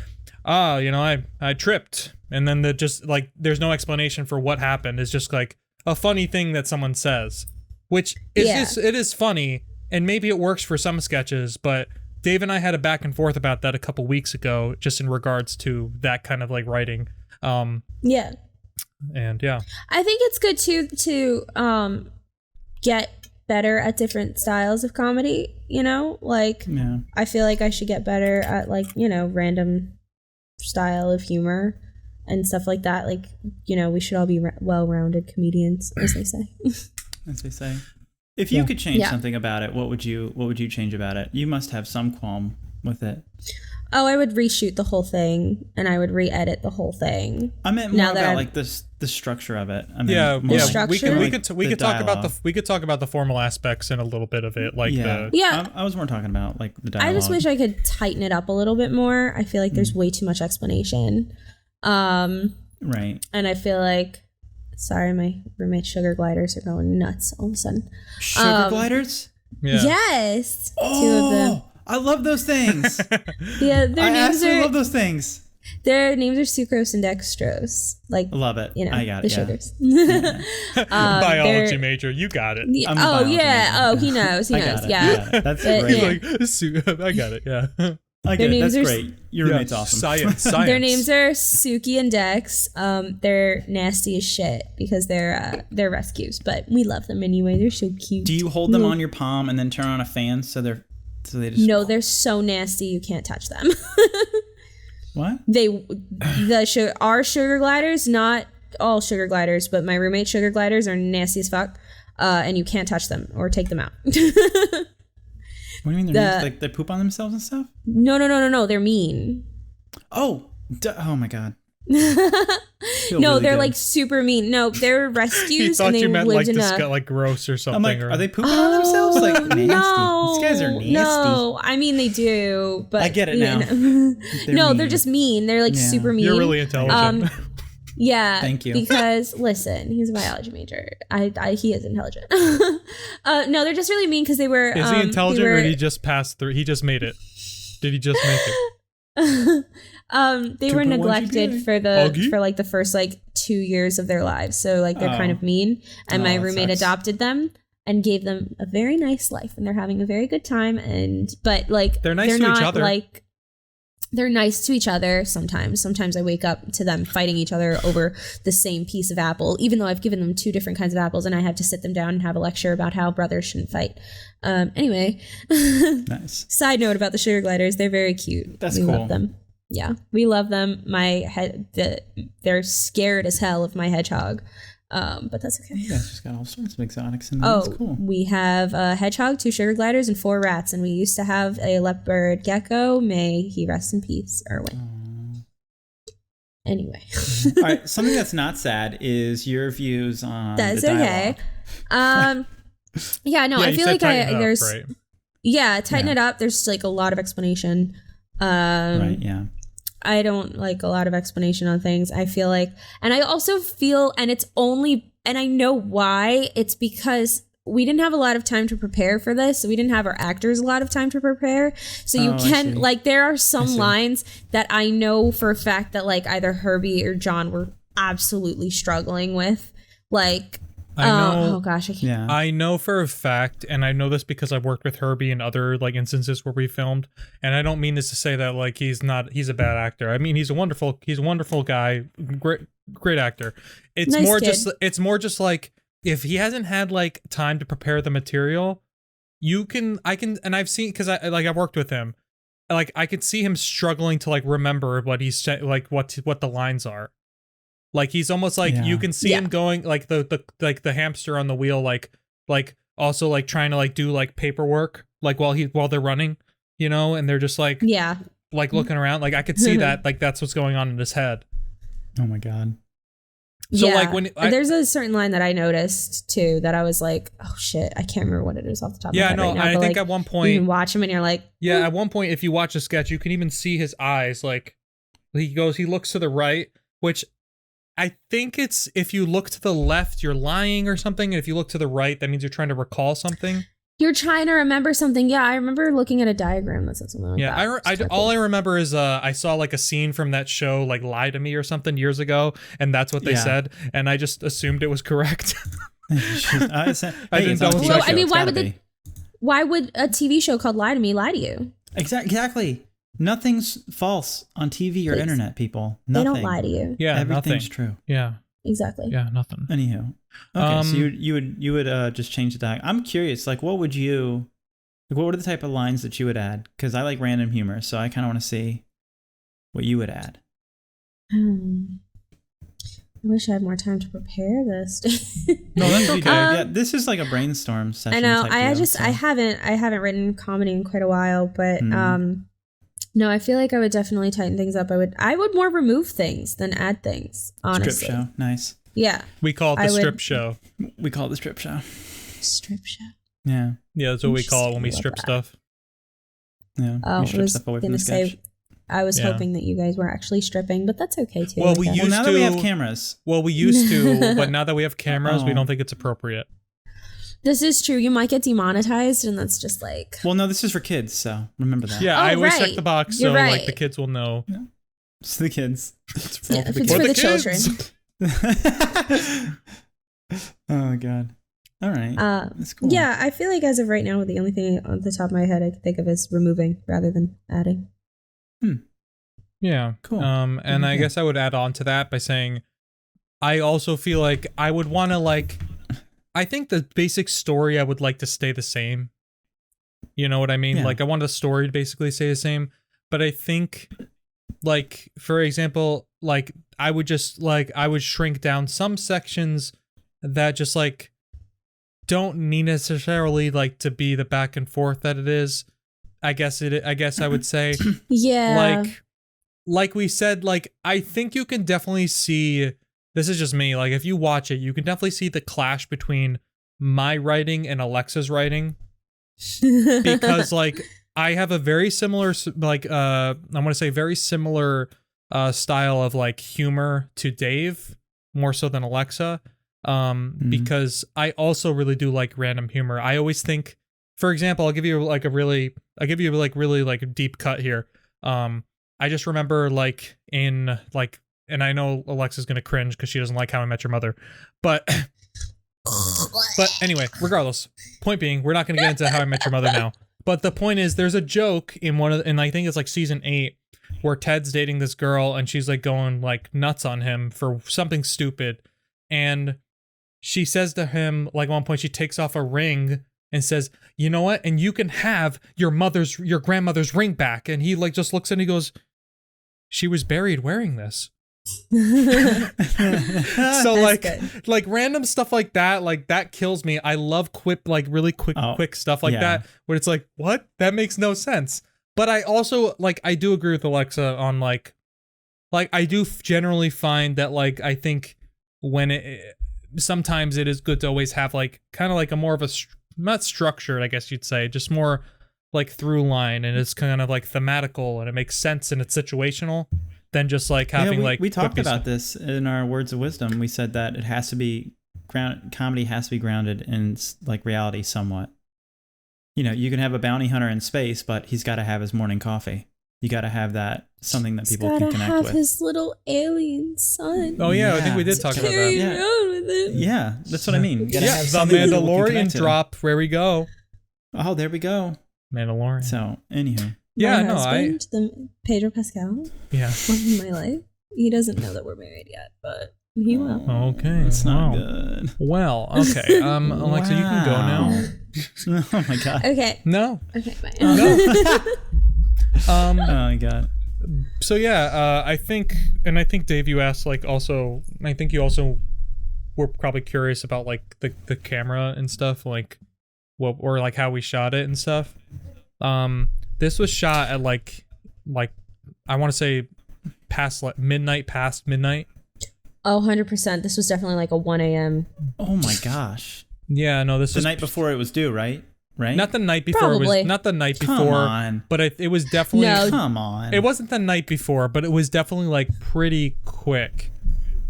I tripped, and then just like there's no explanation for what happened. It's just like a funny thing that someone says, which is just, it is funny, and maybe it works for some sketches, but Dave and I had a back and forth about that a couple weeks ago, just in regards to that kind of like writing. And I think it's good to get better at different styles of comedy, you know? Like, Yeah. I feel like I should get better at, like, you know, random style of humor and stuff like that. Like, you know, we should all be well-rounded comedians, as they say. As they say. If you could change something about it, what would you change about it? You must have some qualm with it. Oh, I would reshoot the whole thing, and I would re-edit the whole thing. I meant more about like the structure of it. I mean, We could talk about the formal aspects and a little bit of it, like I was more talking about like the dialogue. I just wish I could tighten it up a little bit more. I feel like there's way too much explanation. Right. And I feel like, sorry, my roommate's sugar gliders are going nuts all of a sudden. Sugar gliders? Yeah. Yes. Oh, 2 of them. I love those things. Yeah, I love those things. Their names are sucrose and dextrose. Like, love it. You know, I got it. the sugars. Biology major, you got it. He knows. Yeah. That's Like, great. I got it. Yeah. I get it. That's great. Your roommate's awesome. Science. Their names are Suki and Dex. They're nasty as shit because they're rescues, but we love them anyway. They're so cute. Do you hold them on your palm and then turn on a fan so they just... No, they're so nasty you can't touch them. What? Our sugar gliders, not all sugar gliders, but my roommate's sugar gliders are nasty as fuck, and you can't touch them or take them out. What do you mean like they poop on themselves and stuff? No, they're mean. Oh my god. No, they're like super mean. No, they're rescues and they lived in a like gross or something. I'm like, are they pooping on themselves? Like nasty. No, These guys are nasty. No, I mean they do, but I get it now. They're just mean. They're like super mean. You're really intelligent. Yeah. Thank you. Because listen, he's a biology major. He is intelligent. No, they're just really mean because they were. Is he intelligent or did he just pass through? He just made it. Did he just make it? They were neglected for like the first like 2 years of their lives. So like they're kind of mean. And my roommate adopted them and gave them a very nice life, and they're having a very good time. But like they're nice to each other. Like they're nice to each other sometimes. Sometimes I wake up to them fighting each other over the same piece of apple, even though I've given them 2 different kinds of apples, and I have to sit them down and have a lecture about how brothers shouldn't fight. Anyway. Nice. Side note about the sugar gliders, they're very cute. That's we cool. love them. Yeah, we love them. They're scared as hell of my hedgehog, but that's okay. You guys just got all sorts of exotics, and that's cool. We have a hedgehog, 2 sugar gliders, and 4 rats, and we used to have a leopard gecko. May he rest in peace, Erwin. Anyway, all right. Something that's not sad is your views on that's the dialogue. Okay. Yeah, no, I feel like there's tighten Yeah. it up. There's like a lot of explanation. Right. Yeah. I don't like a lot of explanation on things. I feel like, and I also feel, and I know why. It's because we didn't have a lot of time to prepare for this. So we didn't have our actors a lot of time to prepare. So you can, like, there are some lines that I know for a fact that like either Herbie or John were absolutely struggling with. Like, I know. Oh gosh, I can't. Yeah. I know for a fact, and I know this because I've worked with Herbie in other like instances where we filmed, and I don't mean this to say that like he's a bad actor. I mean he's a wonderful guy, great actor. It's nice more just like if he hasn't had like time to prepare the material, and I've seen because I've worked with him, like I could see him struggling to like remember what he's like what the lines are. Like he's almost like you can see him going like the hamster on the wheel, like also like trying to like do like paperwork like while they're running, you know, and they're just like like looking around. Like I could see that like that's what's going on in his head. Oh my god. So like when there's a certain line that I noticed too that I was like, oh shit, I can't remember what it is off the top of my head right now. I think like, at one point you can watch him and you're like, at one point if you watch a sketch, you can even see his eyes. Like he looks to the right, which I think it's if you look to the left, you're lying or something. And if you look to the right, that means you're trying to recall something. You're trying to remember something. Yeah, I remember looking at a diagram that said something like that. All I remember is I saw like a scene from that show, like Lie to Me or something years ago, and that's what they said, and I just assumed it was correct. I didn't double check. Well, I mean, why would a TV show called Lie to Me lie to you? Exactly. Nothing's false on TV or internet, people. Nothing. They don't lie to you. Yeah, everything's true. Yeah. exactly. Yeah, nothing. Anywho, okay, so you would just change the dialogue. I'm curious, like, what would you, like, what are the type of lines that you would add? Because I like random humor, so I kind of want to see what you would add. I wish I had more time to prepare this. No, that's okay. Yeah, this is like a brainstorm session. I know. Type deal, so. I haven't written comedy in quite a while, but no, I feel like I would definitely tighten things up. I would more remove things than add things. Honestly, Strip show, nice. Yeah, We call it the strip show. We call it the strip show. Strip show. Yeah, Yeah, that's what we call it when we strip stuff. yeah. Oh, we I strip was stuff away from gonna the sketch. say, I was hoping that you guys were actually stripping, but that's okay too. Well, I guess. used now to, that we have cameras. Well, we used to, but now that we have cameras, we don't think it's appropriate. This is true. You might get demonetized, and that's just like. Well, no, this is for kids, so remember that. Yeah, Oh, I always right. check the box You're so right. like the kids will know. Yeah. It's the kids. It's for, Yeah, if the, it's for for the the kids. Oh god. All right. That's cool. Yeah, I feel like as of right now, the only thing on the top of my head I can think of is removing rather than adding. Yeah. Cool. And I guess I would add on to that by saying, I also feel like I would want to like, I think the basic story I would like to stay the same. You know what I mean? Yeah. Like I want the story to basically stay the same, but I think like, for example, like I would just like, I would shrink down some sections that just like don't need necessarily like to be the back and forth that it is. I guess I would say Yeah. like we said, like I think you can definitely see, this is just me, like if you watch it, you can definitely see the clash between my writing and Alexa's writing, because like I have a very similar like I want to say very similar style of like humor to Dave, more so than Alexa, because I also really do like random humor. I always think, for example, I'll give you like really like a deep cut here. I just remember like in like, and I know Alexa's gonna cringe because she doesn't like How I Met Your Mother, but anyway, regardless, point being, we're not gonna get into How I Met Your Mother now. But the point is, there's a joke in and I think it's like season 8, where Ted's dating this girl and she's like going like nuts on him for something stupid, and she says to him like at one point she takes off a ring and says, "You know what? And you can have your grandmother's ring back." And he like just looks and he goes, "She was buried wearing this." So like random stuff like that kills me. I love really quick stuff like that where it's like, what? That makes no sense. But I also like, I do agree with Alexa on like I do generally find that like, I think when sometimes it is good to always have like kind of like a more of a not structured, I guess you'd say, just more like through line, and it's kind of like thematical and it makes sense and it's situational, than just like having we talked about this in our words of wisdom. We said that it has to be comedy has to be grounded in like reality somewhat. You know, you can have a bounty hunter in space, but he's got to have his morning coffee. You got to have that something that people can connect with. His little alien son. Oh yeah, I think we did talk about that. Yeah, that's what I mean. Yeah, the Mandalorian drop. Where we go. Oh, there we go. Mandalorian. So, anywho. My husband, the Pedro Pascal. Yeah. Love in my life. He doesn't know that we're married yet, but he will. Okay. It's not good. Well, okay. Alexa, you can go now. Oh my god. Okay. No. Okay, bye. No. Oh my god. So yeah, I think Dave, you asked like also, I think you also were probably curious about like the camera and stuff, like what, or like how we shot it and stuff. This was shot at like I want to say past midnight. Oh, 100%. This was definitely like a 1 a.m. Oh my gosh. Yeah, no, this the was night before it was due, right? Right? Not the night before. Probably. It was not the night Come before. on. But it was definitely. No. Come on. It wasn't the night before, but it was definitely like pretty quick.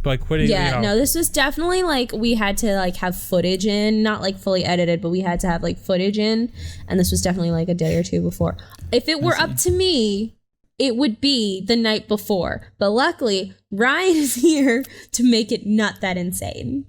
Like pretty. Yeah, you know. no, this was definitely like we had to like have footage in, not like fully edited, but we had to have like footage in, and this was definitely like a day or two before. If it were up to me, it would be the night before. But luckily, Ryan is here to make it not that insane.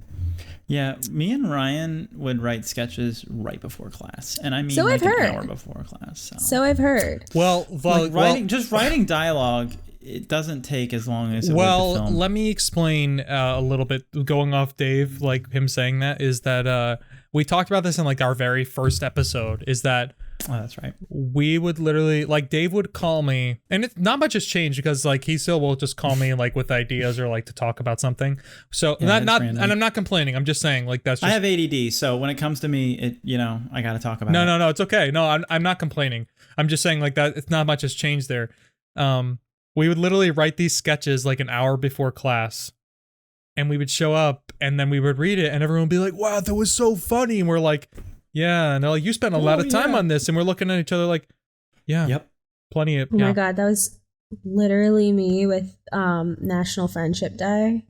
Yeah, me and Ryan would write sketches right before class, and I mean So like I've heard. an hour before class. So I've heard. Well, writing dialogue it doesn't take as long as it would to film. Let me explain a little bit. Going off Dave, like him saying that is that we talked about this in like our very first episode. Is that that's right. We would literally like Dave would call me, and it's not much has changed because like he still will just call me like with ideas or like to talk about something. So not and I'm not complaining. I'm just saying like that's. Just, I have ADD, so when it comes to me, I got to talk about. No, it's okay. No, I'm not complaining. I'm just saying like that. It's not much has changed there. We would literally write these sketches like an hour before class, and we would show up, and then we would read it, and everyone would be like, "Wow, that was so funny," and we're like. Yeah, and they're like, you spent a lot of time on this, and we're looking at each other like, yeah, yep, plenty of. Oh my god, that was literally me with National Friendship Day.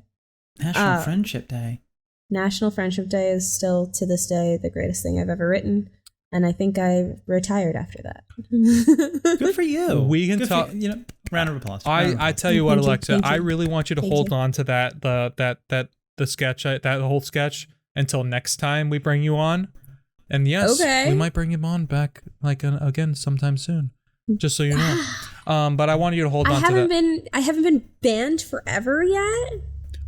National Friendship Day. National Friendship Day is still to this day the greatest thing I've ever written, and I think I retired after that. Good for you. We can talk. Round of applause. I tell you what, Alexa, I really want you to hold on to the sketch, that whole sketch until next time we bring you on. And yes, we might bring him on back like again sometime soon, just so you know. But I want you to hold on to that. I haven't been banned forever yet.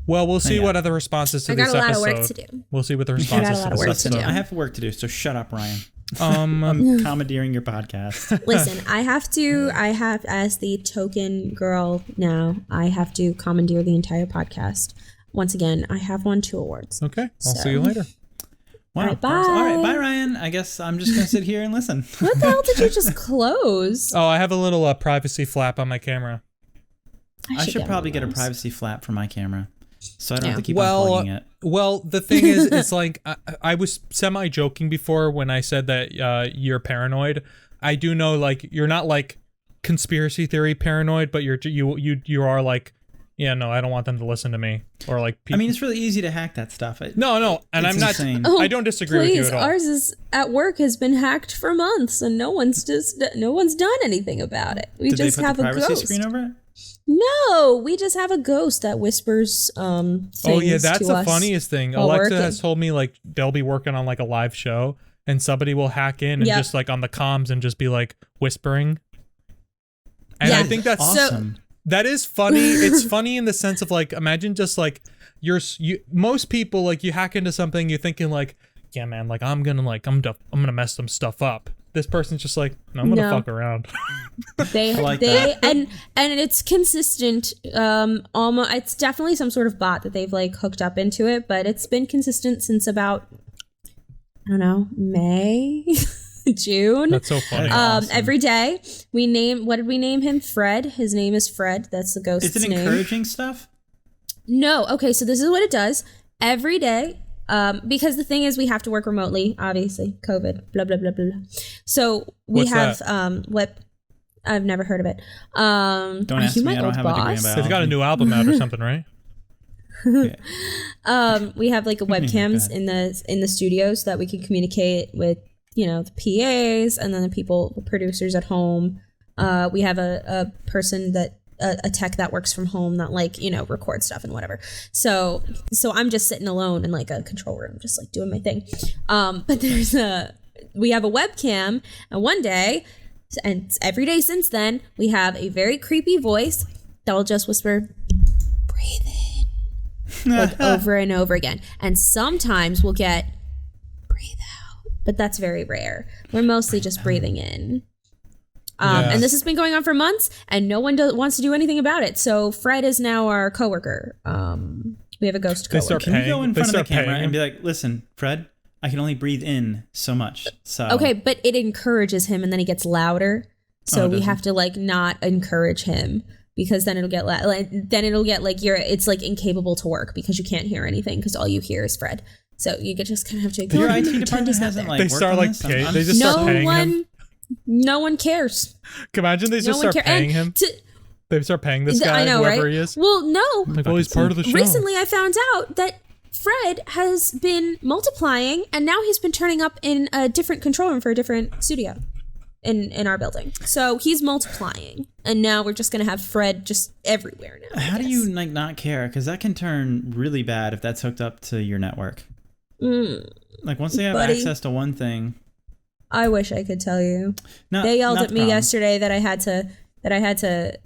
Well, we'll see what other responses to this episode. I got a lot of work to do. We'll see what the responses to this episode. I have work to do, so shut up, Ryan. I'm commandeering your podcast. Listen, I have as the token girl now, I have to commandeer the entire podcast. Once again, I have won 2 awards. Okay, I'll see you later. Wow. All right, bye. All right, bye, Ryan. I guess I'm just going to sit here and listen. What the hell did you just close? Oh, I have a little privacy flap on my camera. I should probably get a privacy flap for my camera, so I don't have to keep unplugging it. Well, the thing is, it's like I was semi-joking before when I said that you're paranoid. I do know, like, you're not, like, conspiracy theory paranoid, but you are, like, yeah, no, I don't want them to listen to me. Or like, I mean, it's really easy to hack that stuff. No, and I'm not. Insane. I don't disagree with you at all. Ours is at work has been hacked for months, and no one's done anything about it. We just have a ghost. Did they put the privacy screen over it? No, we just have a ghost that whispers things. Oh yeah, that's to the us funniest thing. Alexa has told me like they'll be working on like a live show, and somebody will hack in and just like on the comms and just be like whispering. And I think that's awesome. That is funny. It's funny in the sense of like, imagine just like most people like you hack into something, you're thinking like, yeah, man, like I'm gonna mess some stuff up. This person's just like, no, I'm gonna fuck around. And it's consistent. Almost, it's definitely some sort of bot that they've like hooked up into it, but it's been consistent since about, I don't know, May. June. That's so funny. Awesome. Every day what did we name him? Fred. His name is Fred. That's the ghost's name. Is it encouraging stuff? No. Okay, so this is what it does. Every day, because the thing is we have to work remotely, obviously. COVID, blah, blah, blah, blah. So we have what I've never heard of it. Don't ask me, I don't have a degree in biology. They've got a new album out or something, right? We have like webcams in the studio so that we can communicate with the PAs and then the producers at home. We have a person a tech that works from home that like, records stuff and whatever. So I'm just sitting alone in like a control room, just like doing my thing. But we have a webcam, and one day, and every day since then, we have a very creepy voice that will just whisper, breathe in, like over and over again. And sometimes we'll get breathe out, but that's very rare. We're mostly just breathing in. And this has been going on for months, and no one wants to do anything about it. So Fred is now our coworker. We have a ghost coworker. Can you go in front of the camera and be like, listen, Fred, I can only breathe in so much. So okay, but it encourages him, and then he gets louder. So we have to like not encourage him, because then it'll get it's like incapable to work because you can't hear anything because all you hear is Fred. So you just kind of have to ignore him. Your IT department hasn't like they start like they just start paying him. No one cares. Can you imagine they just start paying him? They start paying this guy, whoever he is. Well, no. Like, well, he's part of the show. Recently, I found out that Fred has been multiplying, and now he's been turning up in a different control room for a different studio in our building. So he's multiplying, and now we're just gonna have Fred just everywhere now. How do you like not care? Because that can turn really bad if that's hooked up to your network. Like once they have access to one thing. I wish I could tell you. They yelled at me yesterday that I had to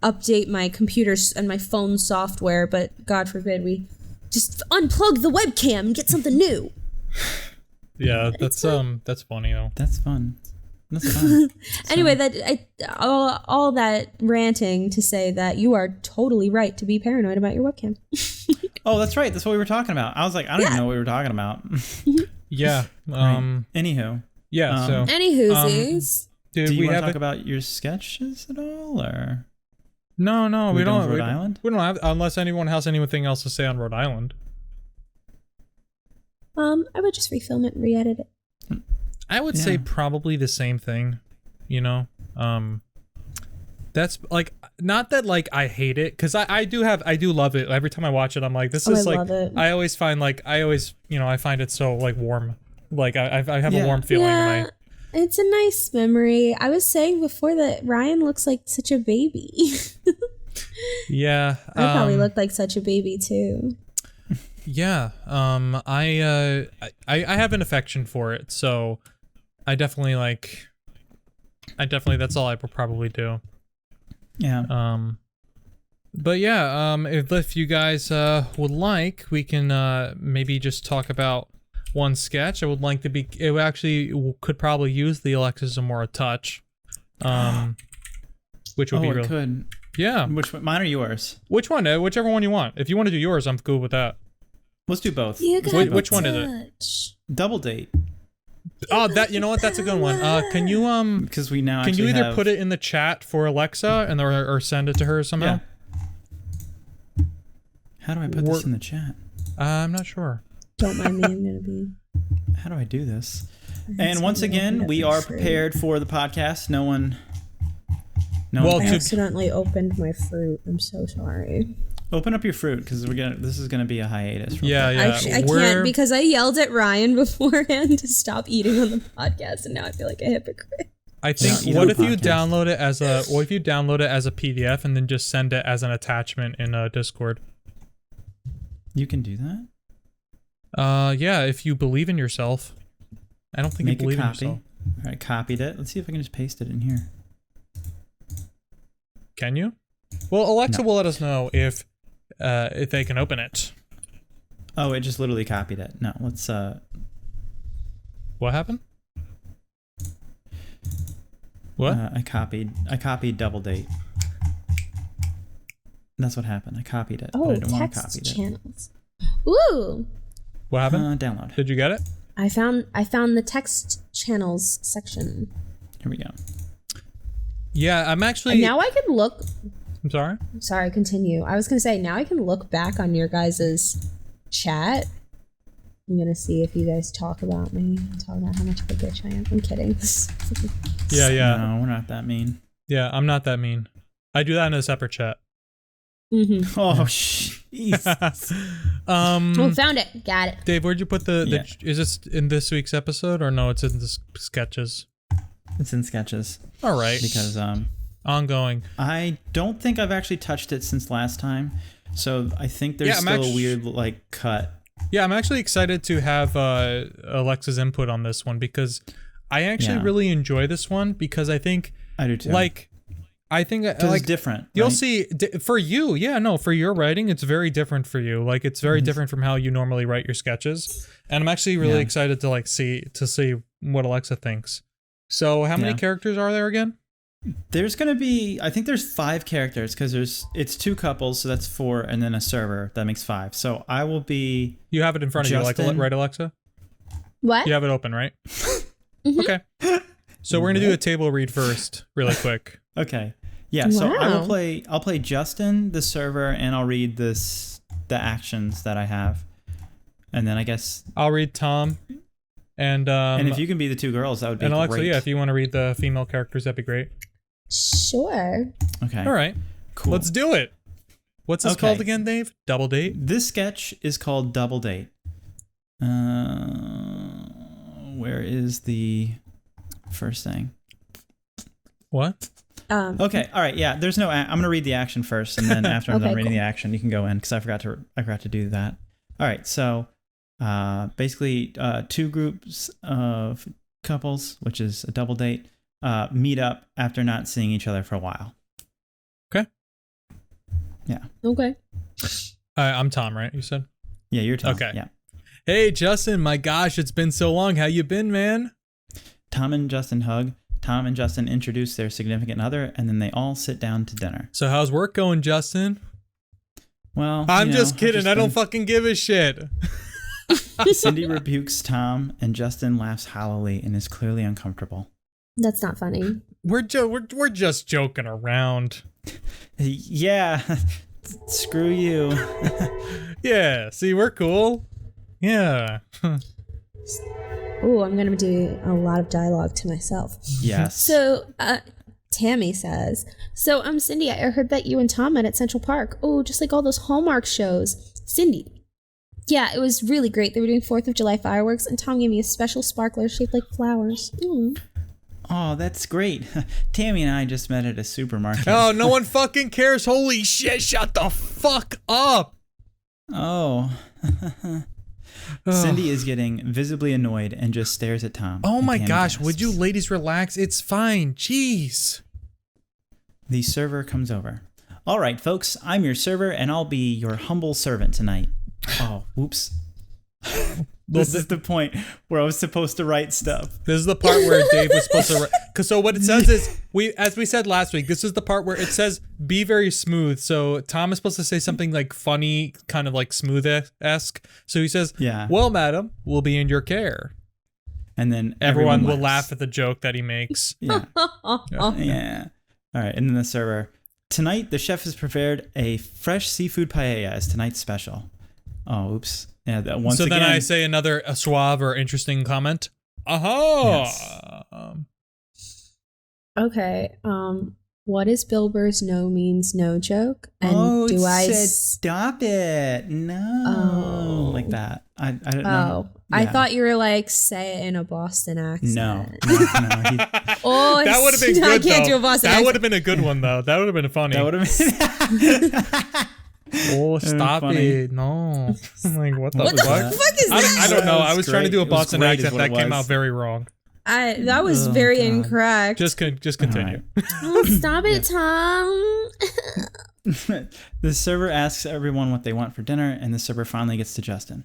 update my computers and my phone software, but God forbid we just unplug the webcam and get something new. Yeah, that's funny though. That's fun. That's fun. Anyway, all that ranting to say that you are totally right to be paranoid about your webcam. Oh, that's right. That's what we were talking about. I was like, I don't even know what we were talking about. Yeah. Right. Anywho. Yeah. So. Anywhoosies. Do you want to talk about your sketches at all, or? No, we don't. Rhode Island? We don't have, unless anyone has anything else to say on Rhode Island. I would just refilm it and re-edit it. I would say probably the same thing, you know. That's like, not that like I hate it, because I do love it. Every time I watch it, I'm like, this is like, I always find like, I find it so like warm. Like I have a warm feeling. Yeah, it's a nice memory. I was saying before that Ryan looks like such a baby. Yeah. I probably look like such a baby too. Yeah. I have an affection for it, so I definitely that's all I would probably do. Yeah. But yeah, if you guys would like, we can maybe just talk about one sketch. I would like to be. It actually could probably use the Alexa Zamora touch, which would be really. Could. Yeah. Which one? Mine or yours? Which one? Whichever one you want. If you want to do yours, I'm good with that. Let's do both. Which one is it? Double date. Oh, that, you know what? That's a good one. Can you because we now can you either put it in the chat for Alexa and or send it to her somehow? Yeah. How do I put this in the chat? I'm not sure. Don't mind me. I'm gonna be. How do I do this? And once again, we are prepared for the podcast. No one. I accidentally opened my fruit. I'm so sorry. Open up your fruit, because this is gonna be a hiatus. Yeah. I can't, because I yelled at Ryan beforehand to stop eating on the podcast, and now I feel like a hypocrite. I think. What if you download it as a PDF and then just send it as an attachment in Discord? You can do that. Yeah, if you believe in yourself. I don't think you believe in yourself. All right, copied it. Let's see if I can just paste it in here. Can you? Well, Alexa will let us know if they can open it. Oh, it just literally copied it. No, let's. What happened? What? I copied double date. That's what happened. I copied it. Oh, but I didn't want to text copy channels. Ooh. What happened? Download. Did you get it? I found the text channels section. Here we go. Yeah, I'm actually. And now I can look. I'm sorry? Sorry, continue. I was going to say, now I can look back on your guys' chat. I'm going to see if you guys talk about me. Talk about how much of a bitch I am. I'm kidding. Yeah. No, we're not that mean. Yeah, I'm not that mean. I do that in a separate chat. Mm-hmm. Oh, jeez. Oh, found it. Got it. Dave, where'd you put is this in this week's episode, or no, it's in the sketches? It's in sketches. All right. Because ongoing. I don't think I've actually touched it since last time, so I think there's still a weird like cut. Yeah, I'm actually excited to have Alexa's input on this one, because I actually really enjoy this one, because I think I do too. I think it's different. You'll right? see for you. Yeah, no, for your writing, it's very different for you. Like, it's very different from how you normally write your sketches, and I'm actually really excited to see what Alexa thinks. So, how many characters are there again? There's gonna be, I think there's 5 characters, because it's 2 couples, so that's 4, and then a server that makes 5. So I will be. You have it in front of you, right, Alexa? What? You have it open, right? Okay. So we're gonna do a table read first, really quick. Okay. Yeah. So I'll play Justin, the server, and I'll read the actions that I have, and then I guess I'll read Tom. And if you can be the 2 girls, that would be great. And Alexa, yeah, if you want to read the female characters, that'd be great. Sure. Okay. All right. Cool. Let's do it. What's this called again, Dave? Double date? This sketch is called Double Date. Where is the first thing? What? Okay. All right. Yeah. There's no. I'm gonna read the action first, and then after I'm done reading the action, you can go in, because I forgot to do that. All right. So. Basically 2 groups of couples, which is a double date, meet up after not seeing each other for a while. Okay. Yeah. Okay. I'm Tom, right? You said? Yeah, you're Tom. Okay. Yeah. Hey, Justin, my gosh, it's been so long. How you been, man? Tom and Justin hug. Tom and Justin introduce their significant other, and then they all sit down to dinner. So how's work going, Justin? Well, I'm just kidding. I don't fucking give a shit. Cindy rebukes Tom, and Justin laughs hollowly and is clearly uncomfortable. That's not funny. We're just joking around. Yeah, screw you. Yeah, see, we're cool. Yeah. Oh, I'm going to do a lot of dialogue to myself. Yes. So, Tammy says, so I'm Cindy. I heard that you and Tom met at Central Park. Oh, just like all those Hallmark shows. Cindy. Yeah, it was really great. They were doing 4th of July fireworks, and Tom gave me a special sparkler shaped like flowers. Oh, that's great. Tammy and I just met at a supermarket. Oh, no one fucking cares. Holy shit, shut the fuck up. Oh. Cindy is getting visibly annoyed and just stares at Tom. Oh my Tammy gosh, gasps. would you ladies relax? It's fine. Jeez. The server comes over. All right, folks, I'm your server, and I'll be your humble servant tonight. Oh, whoops. This is the point where I was supposed to write stuff. This is the part where Dave was supposed to write. Cause so what it says is, as we said last week, this is the part where it says, be very smooth. So Tom is supposed to say something like funny, kind of like smooth-esque. So he says, Yeah. well, madam, we'll be in your care. And then Everyone will laughs. laugh at the joke that he makes. Yeah. Yeah. All right, and then the server. Tonight, the chef has prepared a fresh seafood paella as tonight's special. Oh, oops. Yeah, that once again. So then I say another suave or interesting comment. Aha! Yes. Okay. What is Bill Burr's no means no joke? And do I stop it? No, like that. I don't know. Oh, I thought you were like say it in a Boston accent. No. Oh, that would have been good. I can't though. do a Boston That accent. would have been a good one though. That would have been funny. That would have been. Oh, stop funny. it! No, I'm like what the What the fuck? fuck is that? I don't know. That I was was trying to great. do a It was Boston great is accent what that it came was. out very wrong. That was Oh, very God. incorrect. Just continue. Oh, stop it, Tom. The server asks everyone what they want for dinner, and the server finally gets to Justin.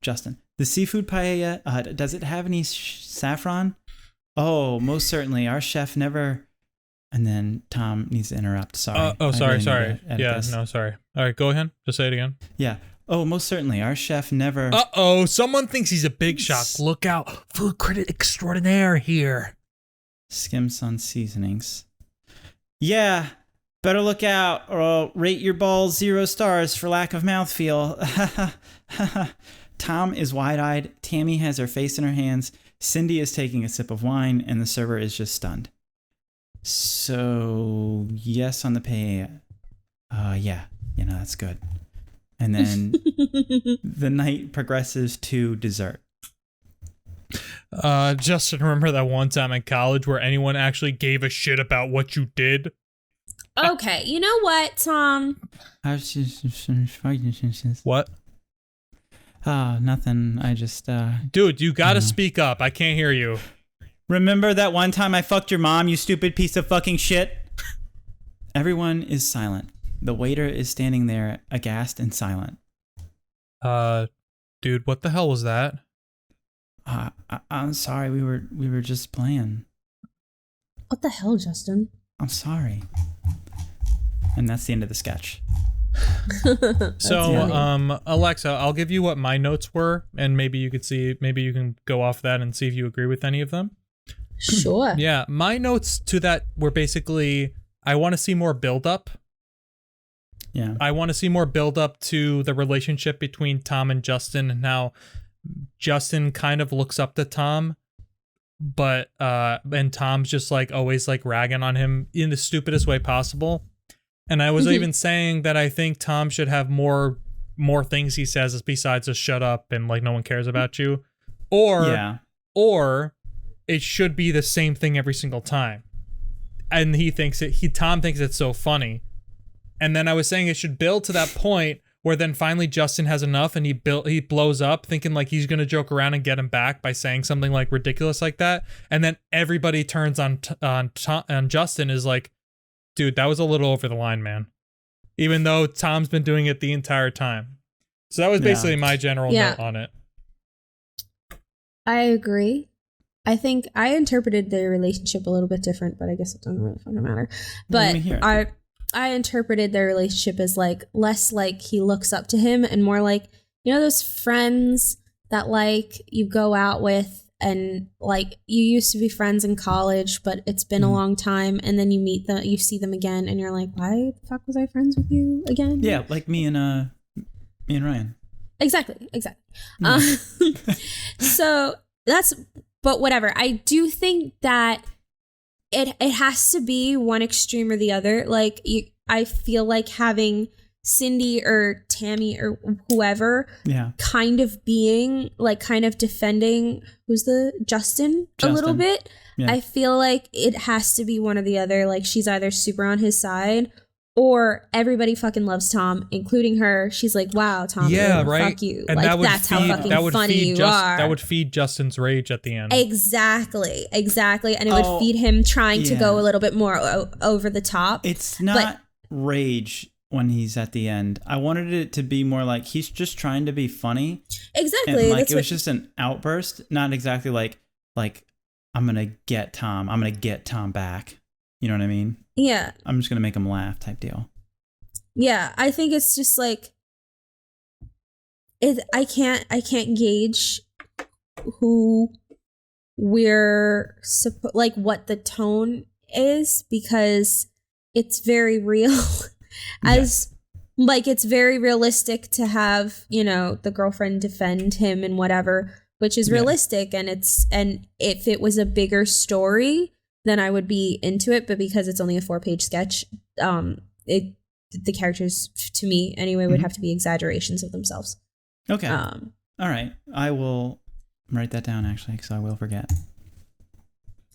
Justin, the seafood paella, does it have any saffron? Oh, most certainly. Our chef never... And then Tom needs to interrupt. Sorry. Sorry. Really need to edit this. No, sorry. All right, go ahead. Just say it again. Yeah. Oh, most certainly. Our chef never... Uh-oh, someone thinks he's a big shot. Look out. Food critic extraordinaire here. Skims on seasonings. Yeah, better look out or I'll rate your balls 0 stars for lack of mouthfeel. Tom is wide-eyed. Tammy has her face in her hands. Cindy is taking a sip of wine, and the server is just stunned. So, yes on the pay. Yeah, that's good. And then the night progresses to dessert. Justin, remember that one time in college where anyone actually gave a shit about what you did? Okay, you know what, Tom? What? Nothing. I just, Dude, you gotta speak up. I can't hear you. Remember that one time I fucked your mom, you stupid piece of fucking shit? Everyone is silent. The waiter is standing there, aghast and silent. Dude, what the hell was that? I'm sorry. We were just playing. What the hell, Justin? I'm sorry. And that's the end of the sketch. So, Alexa, I'll give you what my notes were, and maybe you can go off that and see if you agree with any of them. Sure. Yeah, my notes to that were basically, I want to see more build-up. Yeah. I want to see more build-up to the relationship between Tom and Justin, and how Justin kind of looks up to Tom, but and Tom's just like always like ragging on him in the stupidest way possible. And I was even saying that I think Tom should have more things he says besides just shut up and like no one cares about you, or it should be the same thing every single time. And Tom thinks it's so funny. And then I was saying it should build to that point where then finally Justin has enough and he blows up thinking like he's going to joke around and get him back by saying something like ridiculous like that. And then everybody turns on Justin is like, dude, that was a little over the line, man. even though Tom's been doing it the entire time. So that was basically my general note on it. I agree. I think I interpreted their relationship a little bit different, but I guess it doesn't really fucking matter. But I interpreted their relationship as like less like he looks up to him and more like, you know, those friends that like you go out with and like you used to be friends in college, but it's been a long time, and then you meet them, you see them again, and you're like, why the fuck was I friends with you again? Yeah, like me and Ryan. Exactly. So that's, but whatever. I do think that it has to be one extreme or the other. Like I feel like having Cindy or Tammy or whoever kind of being like kind of defending Justin a little bit. Yeah. I feel like it has to be one or the other. Like she's either super on his side or everybody fucking loves Tom, including her. She's like, wow, Tom, fuck you. And like that's how fucking funny you are. That would feed Justin's rage at the end. Exactly. And it would feed him trying to go a little bit more over the top. It's not rage when he's at the end. I wanted it to be more like he's just trying to be funny. Exactly. And like it was just an outburst, not exactly like I'm gonna get Tom back. You know what I mean? Yeah. I'm just gonna make him laugh type deal. Yeah, I think it's just like I can't gauge who we're like what the tone is, because it's very real. Like it's very realistic to have, you know, the girlfriend defend him and whatever, which is realistic, and if it was a bigger story, then I would be into it. But because it's only a 4-page sketch, the characters, to me anyway, would have to be exaggerations of themselves. Okay. All right. I will write that down actually, because I will forget.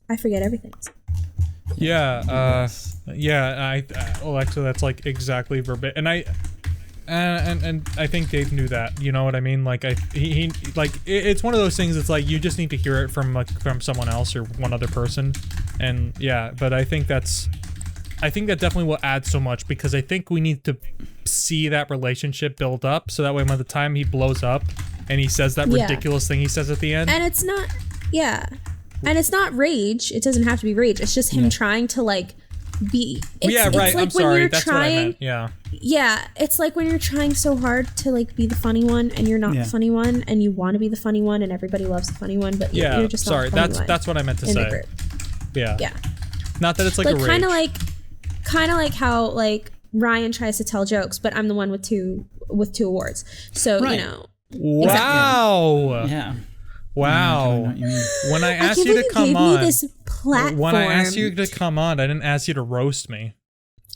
I forget everything. Yeah. Alexa, that's like exactly verbatim. And I think Dave knew that. You know what I mean? Like he it's one of those things. It's like you just need to hear it from someone else or one other person. And yeah, but I think that definitely will add so much, because I think we need to see that relationship build up, so that way by the time he blows up and he says that ridiculous thing he says at the end, and it's not rage. It doesn't have to be rage. It's just him trying to like be. It's right. Like I'm sorry. That's what I meant. Yeah. Yeah, it's like when you're trying so hard to like be the funny one, and you're not the funny one, and you want to be the funny one, and everybody loves the funny one, but you're just not the funny one. That's what I meant to say. Yeah. Not that it's like a rage. Kind of like how like Ryan tries to tell jokes, but I'm the one with two awards. So you know. Wow. Exactly. Yeah. Wow. When I asked you to come on, I didn't ask you to roast me.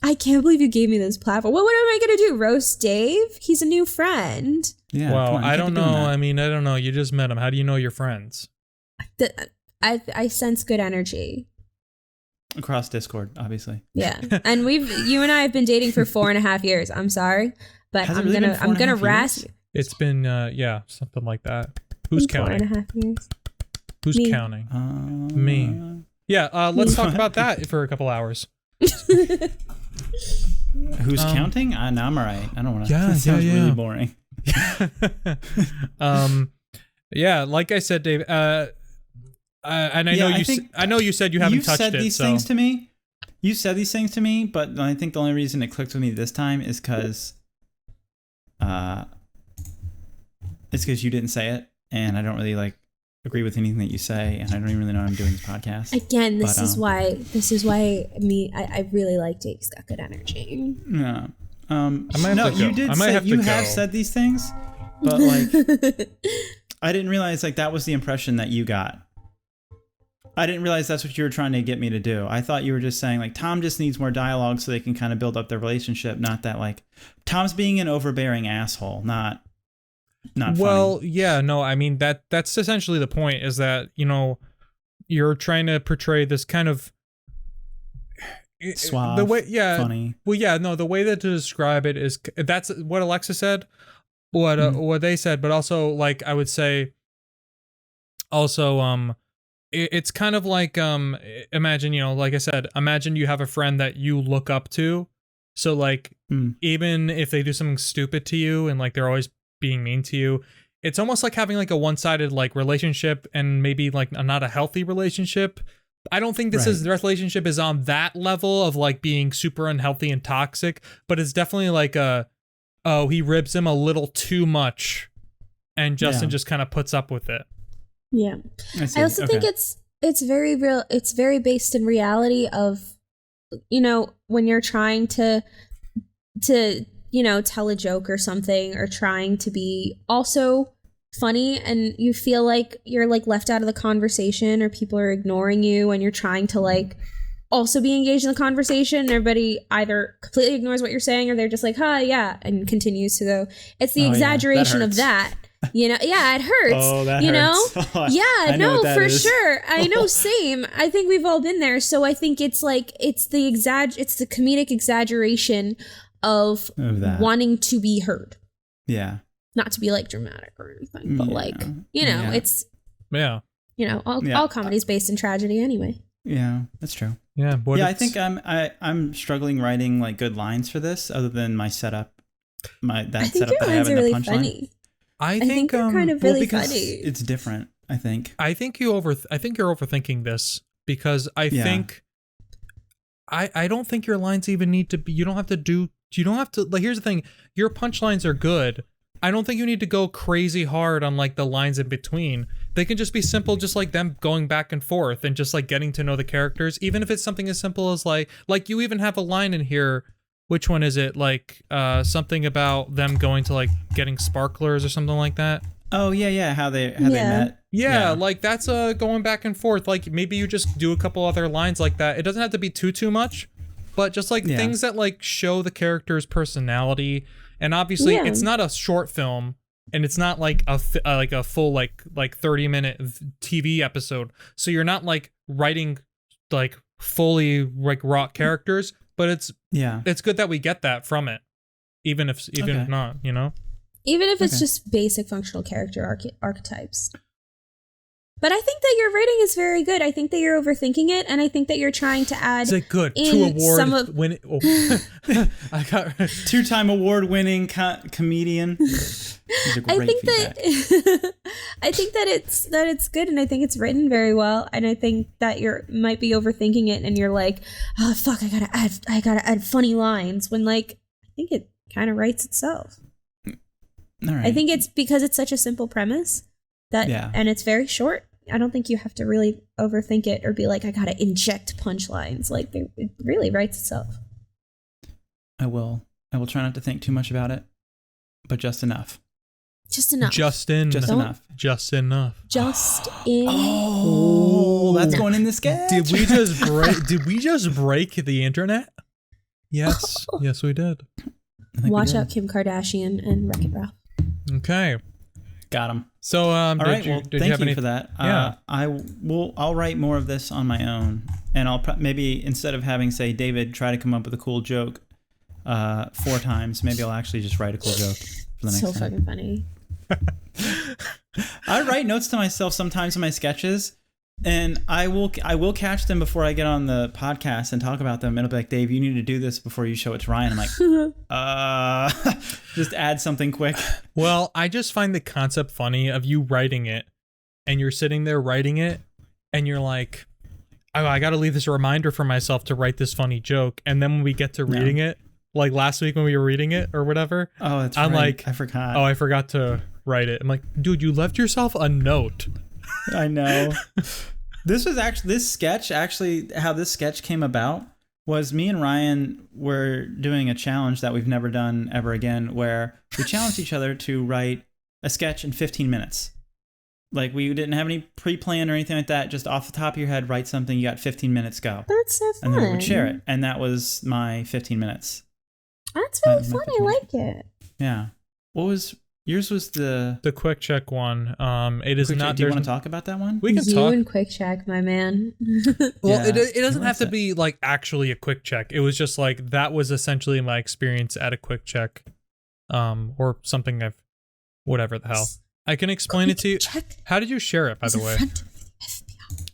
I can't believe you gave me this platform. What am I going to do? Roast Dave? He's a new friend. Yeah. Well, I don't know. I mean, I don't know. You just met him. How do you know you're friends? I sense good energy. Across Discord, obviously. Yeah. And you and I have been dating for 4.5 years. I'm sorry, but I'm gonna razz you. It's been something like that. Who's counting? 4.5 years. Who's counting? Me. Yeah, let's talk about that for a couple hours. Who's counting? No, I'm all right. I don't want to. Yeah, that sounds really boring. Yeah, like I said, Dave. And I know you said you haven't touched it. You said these things to me, but I think the only reason it clicked with me this time is because you didn't say it, and I don't really like agree with anything that you say, and I don't even really know I'm doing this podcast. Again, this is why I really like Dave's got good energy. Yeah. You have said these things, but like I didn't realize like that was the impression that you got. I didn't realize that's what you were trying to get me to do. I thought you were just saying like Tom just needs more dialogue so they can kind of build up their relationship, not that like Tom's being an overbearing asshole, not well, funny. Yeah, no, I mean that's essentially the point, is that, you know, you're trying to portray this kind of suave, funny. Well, yeah, no, the way that to describe it is that's what Alexa said, what they said, but also like I would say also it's kind of like imagine, you know, like I said, imagine you have a friend that you look up to So like even if they do something stupid to you and like they're always being mean to you, it's almost like having like a one-sided like relationship and maybe like not a healthy relationship. I don't think the relationship is on that level of like being super unhealthy and toxic, but it's definitely like he ribs him a little too much and Justin just kind of puts up with it. Yeah. I also think it's very real. It's very based in reality of, you know, when you're trying to you know, tell a joke or something, or trying to be also funny, and you feel like you're like left out of the conversation, or people are ignoring you, and you're trying to like also be engaged in the conversation, and everybody either completely ignores what you're saying, or they're just like, "Huh, yeah," and continues to go. It's the exaggeration of that. You know, yeah, it hurts. Oh, that you hurts. know? Yeah, no, for sure. I know, same. I think we've all been there. So I think it's like it's the comedic exaggeration of wanting to be heard. Yeah. Not to be like dramatic or anything, but like, you know, it's you know, all comedy's based in tragedy anyway. Yeah, that's true. Yeah, I think I'm struggling writing like good lines for this, other than my setup. Setup that I have in the punchline. Funny. I think they're kind of really because funny. It's different, I think. I think you're overthinking this, because I think I don't think your lines even need to be, you don't have to like, here's the thing, your punchlines are good. I don't think you need to go crazy hard on like the lines in between. They can just be simple, just like them going back and forth and just like getting to know the characters, even if it's something as simple as like you even have a line in here. Which one is it? Like something about them going to like getting sparklers or something like that. Oh yeah. How they met. Yeah, like that's going back and forth. Like maybe you just do a couple other lines like that. It doesn't have to be too much, but just like things that like show the character's personality. And obviously it's not a short film, and it's not like a full like 30-minute TV episode. So you're not like writing like fully like raw characters. But it's good that we get that from it, even if not, you know, even if it's just basic functional character archetypes. But I think that your rating is very good. I think that you're overthinking it, and I think that you're trying to add. Is it good? 2 award winning. Oh. I got 2-time award-winning comedian. I think that it's good, and I think it's written very well, and I think that you might be overthinking it, and you're like, oh fuck, I gotta add funny lines, when like I think it kind of writes itself. All right. I think it's because it's such a simple premise that, and it's very short. I don't think you have to really overthink it or be like, I gotta inject punchlines. Like it really writes itself. I will try not to think too much about it, but just enough. Just enough. Just enough. Oh, that's going in the sketch. Did we just break the internet? Yes. Yes, we did. Watch out, Kim Kardashian and Wreck-It Ralph. Okay. Got him. So, all right. Thank you for that. Yeah. I'll write more of this on my own, and I'll maybe, instead of having, say, David try to come up with a cool joke 4 times, maybe I'll actually just write a cool joke for the next time. So fucking funny. I write notes to myself sometimes in my sketches, and I will catch them before I get on the podcast and talk about them. And it'll be like, Dave, you need to do this before you show it to Ryan. I'm like, just add something quick. Well, I just find the concept funny of you writing it, and you're sitting there writing it, and you're like, oh, I got to leave this a reminder for myself to write this funny joke. And then when we get to reading it, like last week when we were reading it or whatever, I'm like, I forgot. Oh, I forgot to write it. I'm like, dude, you left yourself a note. I know. This sketch, how this sketch came about was me and Ryan were doing a challenge that we've never done ever again, where we challenged each other to write a sketch in 15 minutes. Like, we didn't have any pre-plan or anything like that. Just off the top of your head, write something. You got 15 minutes, go. That's so fun. And then we would share it. And that was my 15 minutes. That's really fun. I like it. Yeah. Yours was the quick check one. It is not. Do you want to talk about that one? We can talk. You and quick check, my man. Well, it doesn't have to be like actually a quick check. It was just like that was essentially my experience at a quick check, or something. Whatever the hell. I can explain it to you. How did you share it, by the way?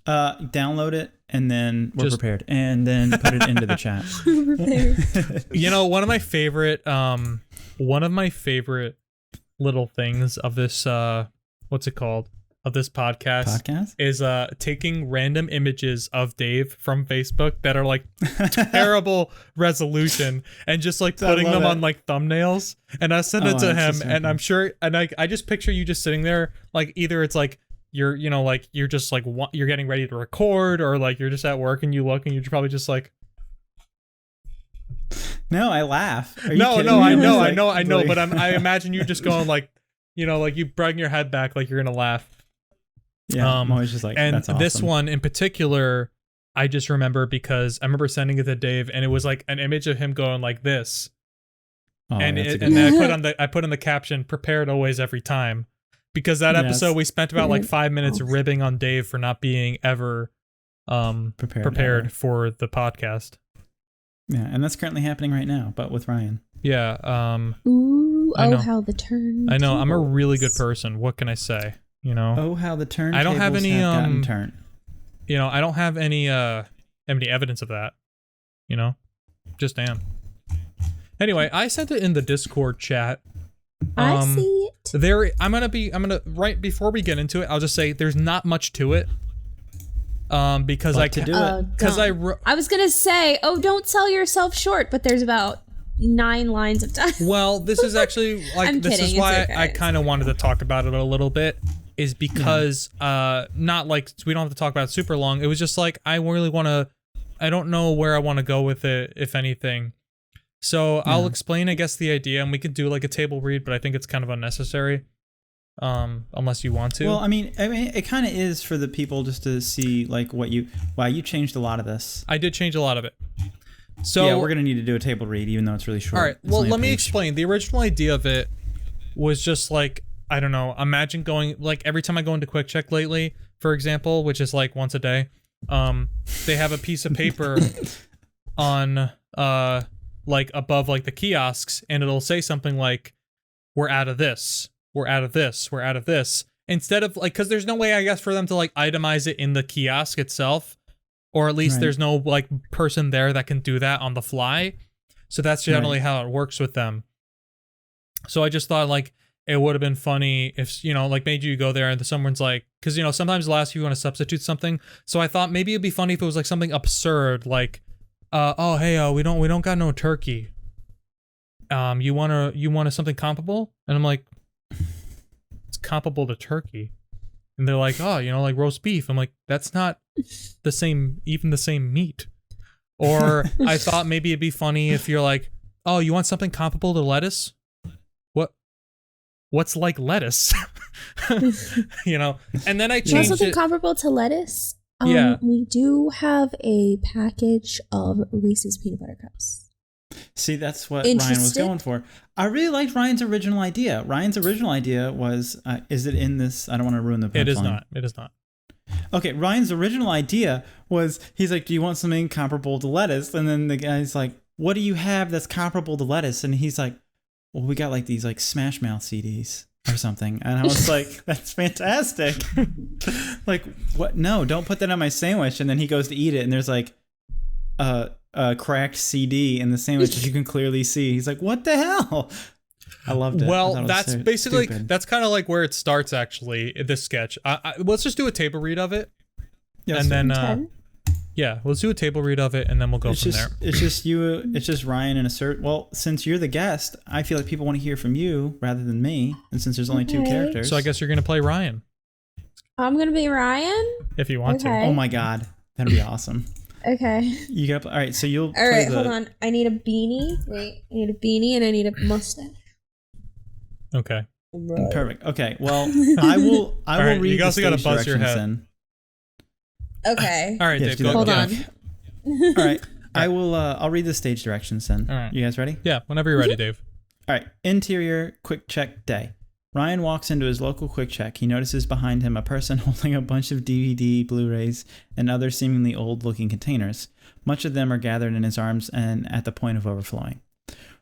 Download it and then we're prepared, and then put it into the chat. You know, one of my favorite little things of this what's it called? Of this podcast is taking random images of Dave from Facebook that are like terrible resolution and just like putting them on like thumbnails, and I send it to him, and I'm sure, and I just picture you just sitting there, like either it's like you're, you know, like you're just like you're getting ready to record, or like you're just at work and you look and you're probably just like, no, I laugh. No, I know, but I imagine you just going like, you know, like you bring your head back like you're gonna laugh. Yeah, I'm always just like, and that's awesome. This one in particular, I just remember because I remember sending it to Dave, and it was like an image of him going like this, and then I put in the caption, "Prepared always, every time," because that episode we spent about like 5 minutes ribbing on Dave for not being ever prepared for the podcast. Yeah, and that's currently happening right now, but with Ryan. Yeah. Ooh, how the turn. I know. I'm a really good person. What can I say? You know. Oh, how the turntables I don't have any turned. You know, I don't have any evidence of that. You know, just am. Anyway, I sent it in the Discord chat. I see it. I'm gonna right before we get into it, I'll just say there's not much to it. Because I can do it. Because I was gonna say, don't sell yourself short, but there's about 9 lines of time. Well, this is actually like this is why I kind of wanted to talk about it a little bit. Is because not like we don't have to talk about it super long. It was just like I really want to. I don't know where I want to go with it, if anything. So I'll explain, I guess, the idea, and we could do like a table read, but I think it's kind of unnecessary. Unless you want to. Well, I mean, it kind of is for the people just to see like why you changed a lot of this. I did change a lot of it. So yeah, we're gonna need to do a table read, even though it's really short. All right. Well, let me explain. The original idea of it was just like, I don't know. Imagine going like every time I go into Quick Check lately, for example, which is like once a day. They have a piece of paper on like above like the kiosks, and it'll say something like, "We're out of this. We're out of this. We're out of this." Instead of like, because there's no way, I guess, for them to like itemize it in the kiosk itself, or at least there's no like person there that can do that on the fly. So that's generally how it works with them. So I just thought like it would have been funny if, you know, like made you go there and someone's like, because, you know, sometimes they'll ask you want to substitute something. So I thought maybe it'd be funny if it was like something absurd, like, oh hey, we don't got no turkey. You want something comparable? And I'm like, it's comparable to turkey. And they're like, oh, you know, like roast beef. I'm like, that's not the same meat. Or I thought maybe it'd be funny if you're like, oh, you want something comparable to lettuce? What's like lettuce? You know? And then I changed it. You want something comparable to lettuce? Yeah. We do have a package of Reese's peanut butter cups. See, that's what Ryan was going for. I really liked Ryan's original idea. Ryan's original idea was, is it in this? I don't want to ruin the punchline. It is not. It is not. Okay, Ryan's original idea was, he's like, do you want something comparable to lettuce? And then the guy's like, what do you have that's comparable to lettuce? And he's like, well, we got like these like Smash Mouth CDs or something. And I was like, that's fantastic. Like, what? No, don't put that on my sandwich. And then he goes to eat it, and there's like a cracked CD in the sandwich that you can clearly see. He's like, what the hell? I loved it. Well, that's basically, that's kind of like where it starts, actually, this sketch. Let's just do a table read of it. Yes, and then, yeah, let's do a table read of it, and then we'll go from there. It's just Ryan and well, since you're the guest, I feel like people want to hear from you rather than me. And since there's only 2 characters. So I guess you're going to play Ryan. I'm going to be Ryan? If you want to. Oh my God. That'd be awesome. Okay. You got, all right, so you'll all right, hold on. I need a beanie. Wait, I need a beanie and I need a mustache. Okay. Right. Perfect. Okay. Well, I will right, read you also the got to stage buzz your head. then. Okay. All right, Dave, go. Hold on. All right. I'll read the stage directions then. All right. You guys ready? Yeah, whenever you're ready, Dave. All right. Interior quick check day. Ryan walks into his local quick check. He notices behind him a person holding a bunch of DVD, Blu-rays, and other seemingly old-looking containers. Much of them are gathered in his arms and at the point of overflowing.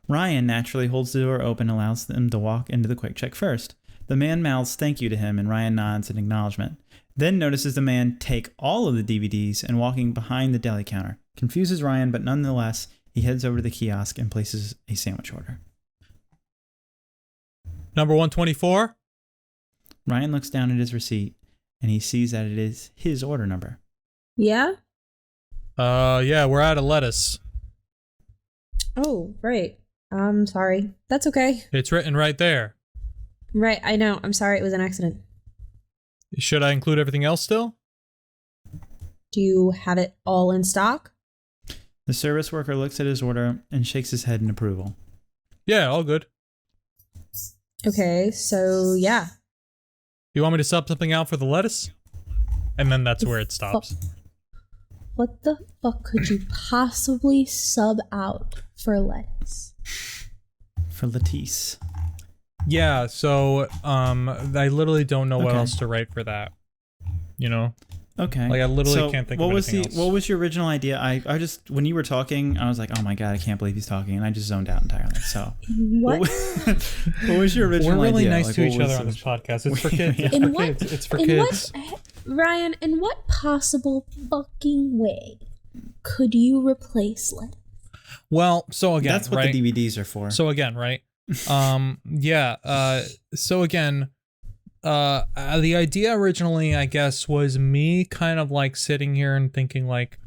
Ryan naturally holds the door open and allows them to walk into the quick check first. The man mouths thank you to him, and Ryan nods in acknowledgement. then notices the man take all of the DVDs and walking behind the deli counter. Confuses Ryan, but nonetheless, he heads over to the kiosk and places a sandwich order. Number 124. Ryan looks down at his receipt and he sees that it is his order number. Yeah? Yeah, we're out of lettuce. Oh, right. I'm sorry. That's okay. It's written right there. Right, I know. I'm sorry it was an accident. Should I include everything else still? Do you have it all in stock? The service worker looks at his order and shakes his head in approval. Yeah, all good. Okay, so yeah. You want me to sub something out for the lettuce? And then that's where it stops. What the fuck could you possibly sub out for lettuce? For Latisse. Yeah, so I literally don't know what Okay. else to write for that. You know? Okay. Like I literally can't think of anything else. What was your original idea? I just, when you were talking, I was like, oh my God, I can't believe he's talking. And I just zoned out entirely. So What? what was your original idea? We're really nice Like, to what each was other on this podcast. It's for Yeah. kids. It's In for what- kids. It's for in kids. Ryan, in what possible fucking way could you replace lettuce? Well, so again, That's what right? the DVDs are for. So again, right? So again, the idea originally, I guess, was me kind of like sitting here and thinking like,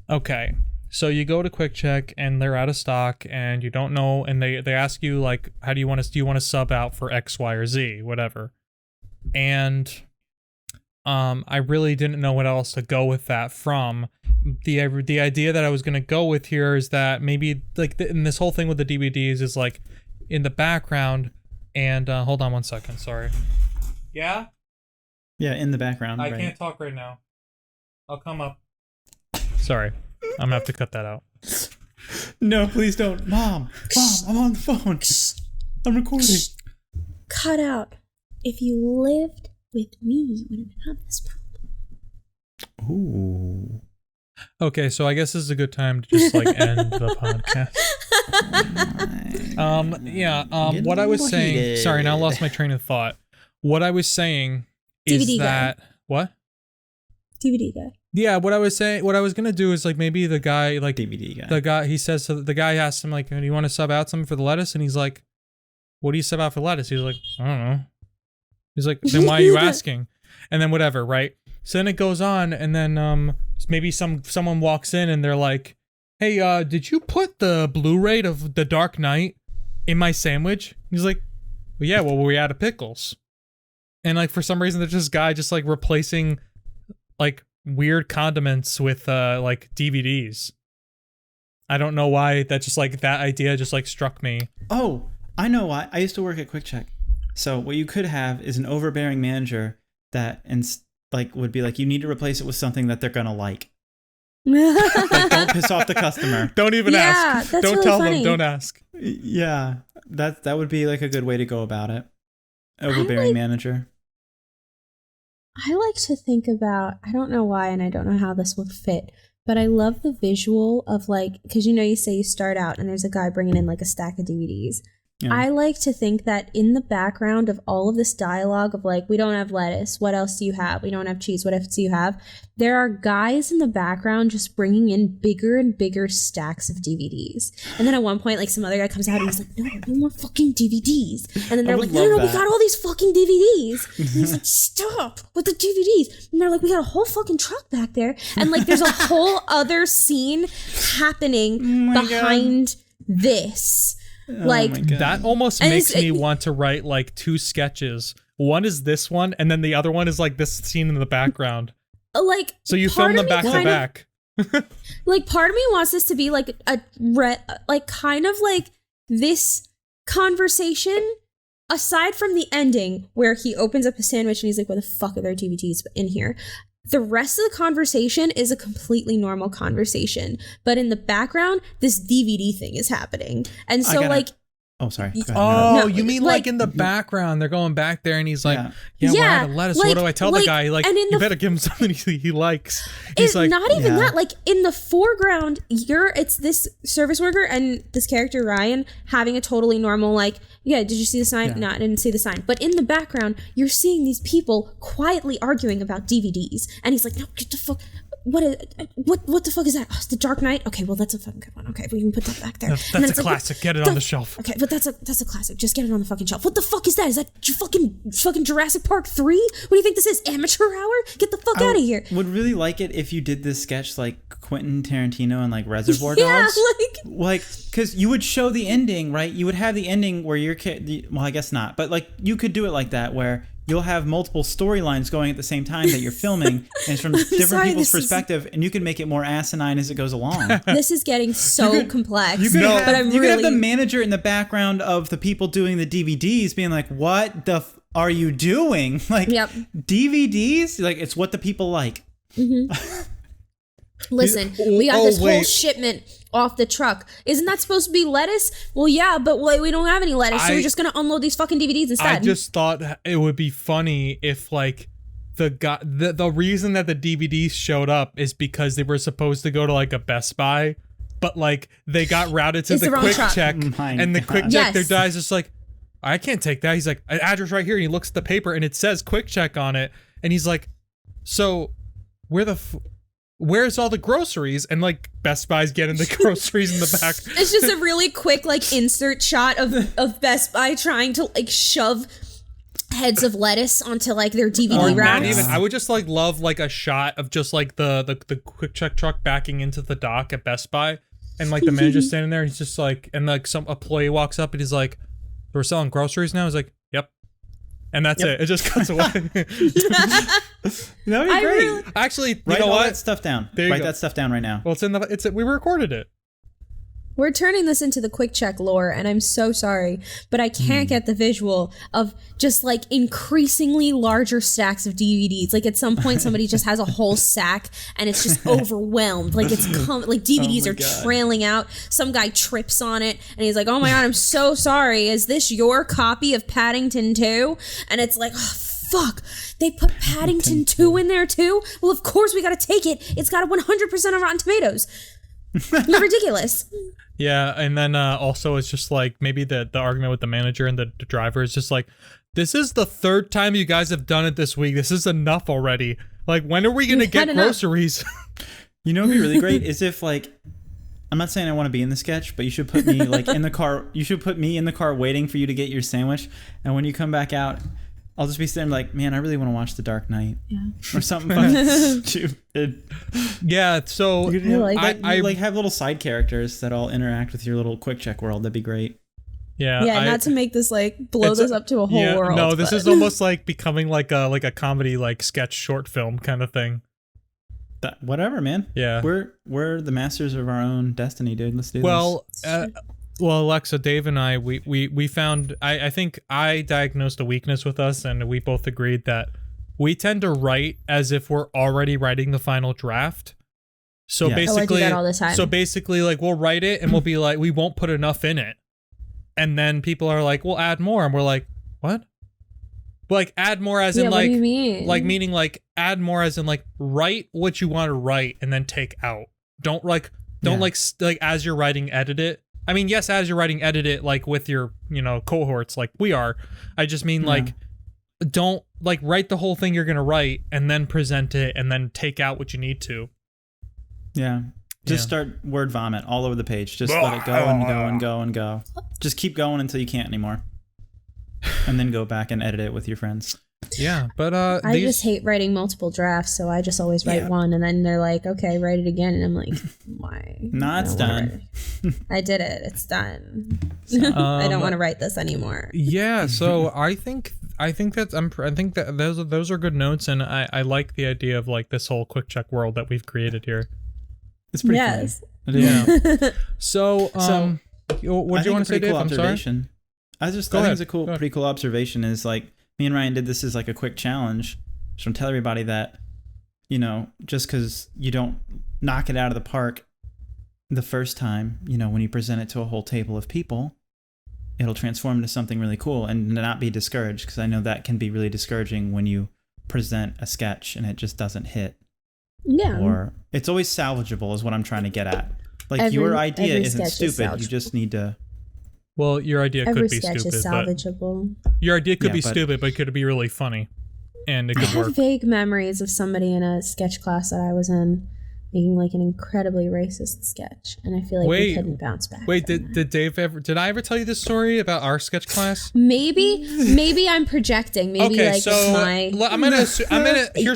okay, so you go to Quick Check and they're out of stock and you don't know, and they ask you like, how do you want to sub out for X, Y, or Z, whatever. And I really didn't know what else to go with that from. The idea that I was going to go with here is that maybe like in this whole thing with the DVDs is like in the background, and hold on one second, sorry. Yeah? Yeah, in the background. I right. can't talk right now. I'll come up. Sorry. I'm gonna have to cut that out. No, please don't. Mom, I'm on the phone. I'm recording. Cut out. If you lived with me, you wouldn't have this problem. Ooh. Okay, so I guess this is a good time to just like end the podcast. Getting What a I was little saying, heated. sorry, now I lost my train of thought. What I was saying is DVD guy. that what? DVD guy. Yeah, what I was gonna do is like maybe the guy like DVD guy. the guy he says to the guy asks him like, do you want to sub out something for the lettuce? And he's like, what do you sub out for lettuce? He's like, I don't know. He's like, then why are you asking? And then whatever, right? So then it goes on, and then maybe someone walks in and they're like, hey, did you put the Blu-ray of The Dark Knight in my sandwich? He's like, well, yeah, well, we out of pickles. And like for some reason there's this guy just like replacing like weird condiments with like DVDs. I don't know why that just like that idea just like struck me. Oh, I know why. I used to work at Quick Check. So what you could have is an overbearing manager that like would be like, you need to replace it with something that they're gonna like. Like, don't piss off the customer. Don't even ask. That's Don't really tell funny. them. Don't ask. Yeah, that would be like a good way to go about it. Overbearing manager. I like to think about, I don't know why and I don't know how this would fit, but I love the visual of like, because you say you start out and there's a guy bringing in like a stack of DVDs. Yeah. I like to think that in the background of all of this dialogue of like, we don't have lettuce, what else do you have? We don't have cheese, what else do you have? There are guys in the background just bringing in bigger and bigger stacks of DVDs. And then at one point, like some other guy comes out and he's like, no more fucking DVDs. And then they're like, no, we got all these fucking DVDs. And he's like, stop with the DVDs. And they're like, we got a whole fucking truck back there. And like, there's a whole other scene happening behind this. Like, That almost And makes it's- me want to write like two sketches. One is this one, and then the other one is like this scene in the background. like, So you part film of them me back to kind of- back. Like, part of me wants this to be like like kind of like this conversation, aside from the ending where he opens up his sandwich and he's like, "Where the fuck are their DVDs in here?" The rest of the conversation is a completely normal conversation, but in the background, this DVD thing is happening, and so I gotta- like Oh, sorry. Go ahead. Oh, No, you mean like in the background? They're going back there, and he's like, "Yeah, we're out of lettuce. What do I tell the guy? Like, you better give him something he likes." He's like, not even that. Like in the foreground, it's this service worker and this character Ryan having a totally normal like, yeah, did you see the sign? Yeah. No, I didn't see the sign. But in the background, you're seeing these people quietly arguing about DVDs, and he's like, "No, get the fuck." What the fuck is that? Oh, it's The Dark Knight? Okay, well that's a fucking good one. Okay, we can put that back there. That's a classic. Get it on the shelf. Okay, but that's a classic. Just get it on the fucking shelf. What the fuck is that? Is that fucking Jurassic Park 3? What do you think this is? Amateur hour? Get the fuck out of here. Would really like it if you did this sketch like Quentin Tarantino and like Reservoir Yeah, Dogs. Like, because you would show the ending, right? You would have the ending where your kid. Well, I guess not, but like you could do it like that where you'll have multiple storylines going at the same time that you're filming, and it's from different people's perspective, and you can make it more asinine as it goes along. This is getting so complex. You could have the manager in the background of the people doing the DVDs being like, "What the are you doing?" Like, DVDs? Like, it's what the people like. Mm-hmm. Listen, we got this whole shipment off the truck. Isn't that supposed to be lettuce? Well, yeah, but we don't have any lettuce, so we're just gonna unload these fucking DVDs instead. I just thought it would be funny if like the reason that the DVDs showed up is because they were supposed to go to like a Best Buy, but like they got routed to the quick check, and the quick check, their guy's just like, I can't take that. He's like, address right here, and he looks at the paper and it says quick check on it, and he's like, so where's all the groceries? And like Best Buy's getting the groceries in the back. It's just a really quick like insert shot of Best Buy trying to like shove heads of lettuce onto like their DVD racks. Not even. I would just like love like a shot of just like the quick check truck backing into the dock at Best Buy, and like the manager standing there. He's just like, and like some employee walks up and he's like, "We're selling groceries now." He's like, "Yep." And that's it. It just cuts away. That would be great. Actually, write you know all what? that stuff down. There you Write go. that stuff down right now. Well, we recorded it. We're turning this into the quick check lore, and I'm so sorry, but I can't get the visual of just like increasingly larger stacks of DVDs. Like at some point, somebody just has a whole sack, and it's just overwhelmed. Like it's like DVDs are trailing out. Some guy trips on it, and he's like, "Oh my god, I'm so sorry. Is this your copy of Paddington 2?" And it's like, oh, fuck, they put Paddington 2 in there too? Well, of course we gotta take it. It's got a 100% of Rotten Tomatoes. Ridiculous. Yeah, and then also it's just like maybe the argument with the manager and the driver is just like, this is the third time you guys have done it this week. This is enough already. Like, when are we going to get groceries? You know what'd be really great is if like, I'm not saying I want to be in the sketch, but you should put me like in the car. You should put me in the car waiting for you to get your sandwich. And when you come back out, I'll just be sitting like, man, I really want to watch The Dark Knight. Yeah. Or something fucking stupid. Yeah, so I like have little side characters that all interact with your little quick check world. That'd be great. Yeah, not to make this like blow this up to a whole world. No, this is almost like becoming like a comedy like sketch short film kind of thing. Whatever, man. Yeah, we're the masters of our own destiny, dude. Let's do this. Well, Alexa, Dave, and I, we found. I think I diagnosed a weakness with us, and we both agreed that we tend to write as if we're already writing the final draft. So basically, I do that all the time. So basically, like we'll write it, and we'll be like, we won't put enough in it, and then people are like, we'll add more, and we're like, what? Like add more as in like, what do you mean? Like meaning like add more as in like write what you want to write and then take out. Don't like as you're writing, edit it. I mean, yes, as you're writing, edit it like with your, cohorts like we are. I just mean like, don't like write the whole thing you're going to write and then present it and then take out what you need to. Yeah. Just start word vomit all over the page. Just let it go and go and go and go. Just keep going until you can't anymore. And then go back and edit it with your friends. Yeah, but I just hate writing multiple drafts, so I just always write one, and then they're like, "Okay, write it again," and I'm like, "Why?" No, it's done. I did it. It's done. I don't want to write this anymore. Yeah, so I think that those are good notes, and I like the idea of like this whole quick check world that we've created here. It's pretty funny. Yeah. So what do you want to say, Dave? I'm sorry. I think it's a pretty cool observation. Is like me and Ryan did this as like a quick challenge. Just want to tell everybody that, just because you don't knock it out of the park the first time, when you present it to a whole table of people, it'll transform into something really cool and not be discouraged, because I know that can be really discouraging when you present a sketch and it just doesn't hit. Yeah. Or it's always salvageable is what I'm trying to get at. Like your idea isn't stupid. You just need to. Well, your idea could be stupid. Every sketch is salvageable. Your idea could be stupid, but it could be really funny. And it could work. I have vague memories of somebody in a sketch class that I was in making like an incredibly racist sketch, and I feel like we couldn't bounce back. Wait, did I ever tell you this story about our sketch class? Maybe I'm projecting. Maybe okay, like so it's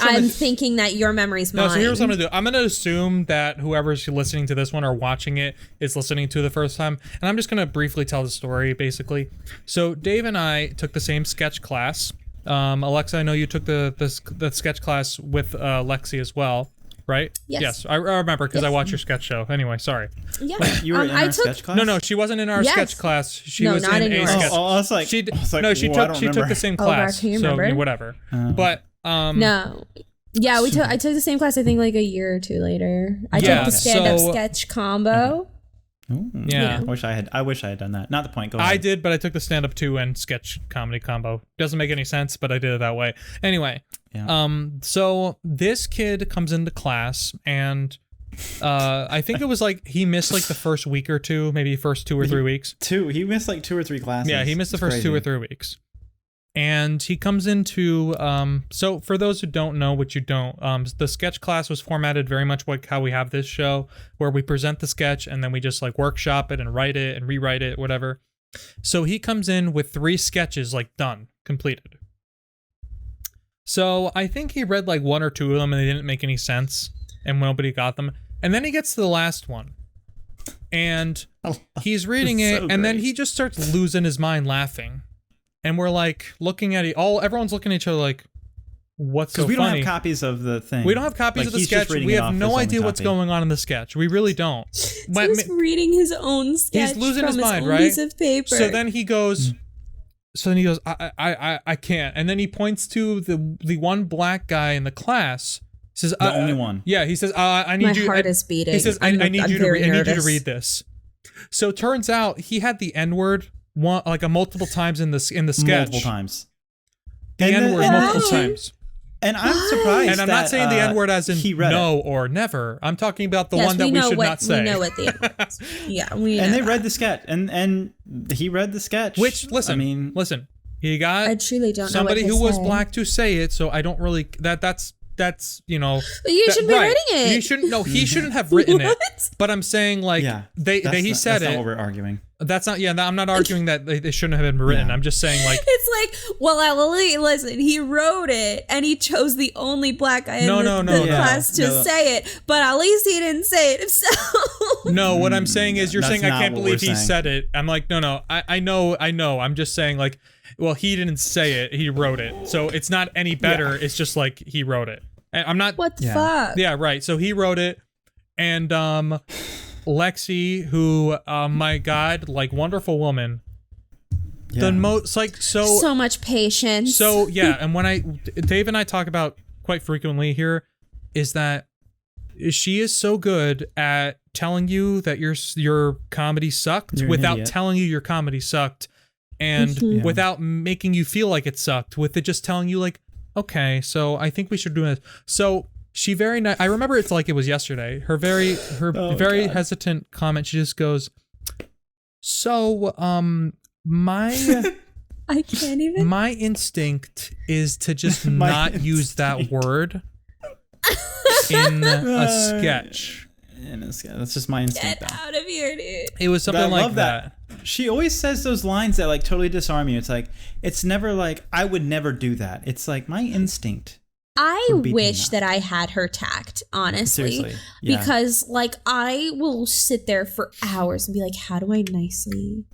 I'm thinking that your memory's mine. No, so here's what I'm gonna do. I'm gonna assume that whoever's listening to this one or watching it is listening to it the first time, and I'm just gonna briefly tell the story basically. So Dave and I took the same sketch class. Alexa, I know you took the sketch class with Lexi as well. Right? Yes. I remember because I watched your sketch show. Anyway, sorry. Yeah. Wait, you were in our sketch class? No, she wasn't in our sketch class. She was in a sketch. Oh, I was like, she took the same class. Can you remember? So whatever. But no. Yeah, I took the same class. I think like a year or two later. I took the stand-up sketch combo. Ooh, yeah. I wish I had done that. Not the point. Go ahead. I did, but I took the stand-up 2 and sketch comedy combo. Doesn't make any sense, but I did it that way. Anyway, so this kid comes into class, and I think it was like he missed like the first week or two, maybe first 2 or 3 weeks. He missed like 2 or 3 classes. Yeah, he missed the first 2 or 3 weeks. And he comes into, so for those who don't know, which you don't, the sketch class was formatted very much like how we have this show, where we present the sketch and then we just like workshop it and write it and rewrite it, whatever. So he comes in with 3 sketches like done, completed. So I think he read like 1 or 2 of them and they didn't make any sense and nobody got them. And then he gets to the last one and he's reading it and then he just starts losing his mind laughing. And we're like looking at it. Everyone's looking at each other like, what's so funny? Because we don't have copies of the thing. We don't have copies of the sketch. We have no idea what's going on in the sketch. We really don't. He's reading his own sketch. He's losing his mind, right? Piece of paper. So then he goes, I can't. And then he points to the one black guy in the class. He says, the only one. Yeah, he says, I need you. My heart is beating. He says, I need you to read this. So it turns out he had the N-word multiple times in the sketch. Multiple times. The N-word multiple times. And I'm surprised. And I'm not saying the N-word as in no or never. I'm talking about the one that we should not say. We know what the N-word is. Yeah, we know. And they read the sketch. And he read the sketch. Which, listen, he got I truly don't somebody know who was black to say it, so I don't really that's you know. But you shouldn't be writing it. You shouldn't. No, he shouldn't have written it. But I'm saying like he said that's it. Not what we're arguing. That's not. Yeah, I'm not arguing that they shouldn't have been written. I'm just saying like it's like, well, listen, he wrote it and he chose the only black guy in the class to say it, but at least he didn't say it himself. No, what I'm saying is you're saying I can't believe he said it. I'm like no, I know. I'm just saying like. Well, he didn't say it. He wrote it. So it's not any better. Yeah. It's just like he wrote it. And I'm not. What the fuck? Yeah, right. So he wrote it. And Lexi, who, my God, like wonderful woman. Yeah. The most, like, so much patience. So, yeah. And Dave and I talk about quite frequently here is that she is so good at telling you that your comedy sucked without telling you your comedy sucked. And without making you feel like it sucked, with it just telling you like, okay, so I think we should do this. So she I remember it's like it was yesterday. Her very hesitant comment. She just goes, so my I can't even. My instinct is to just not use that word in a sketch. That's just my instinct. Get out of here, dude. It was something like that. She always says those lines that like totally disarm you. It's like, it's never like, I would never do that. It's like my instinct. I wish that I had her tact, honestly. Seriously. Yeah. Because like I will sit there for hours and be like, how do I nicely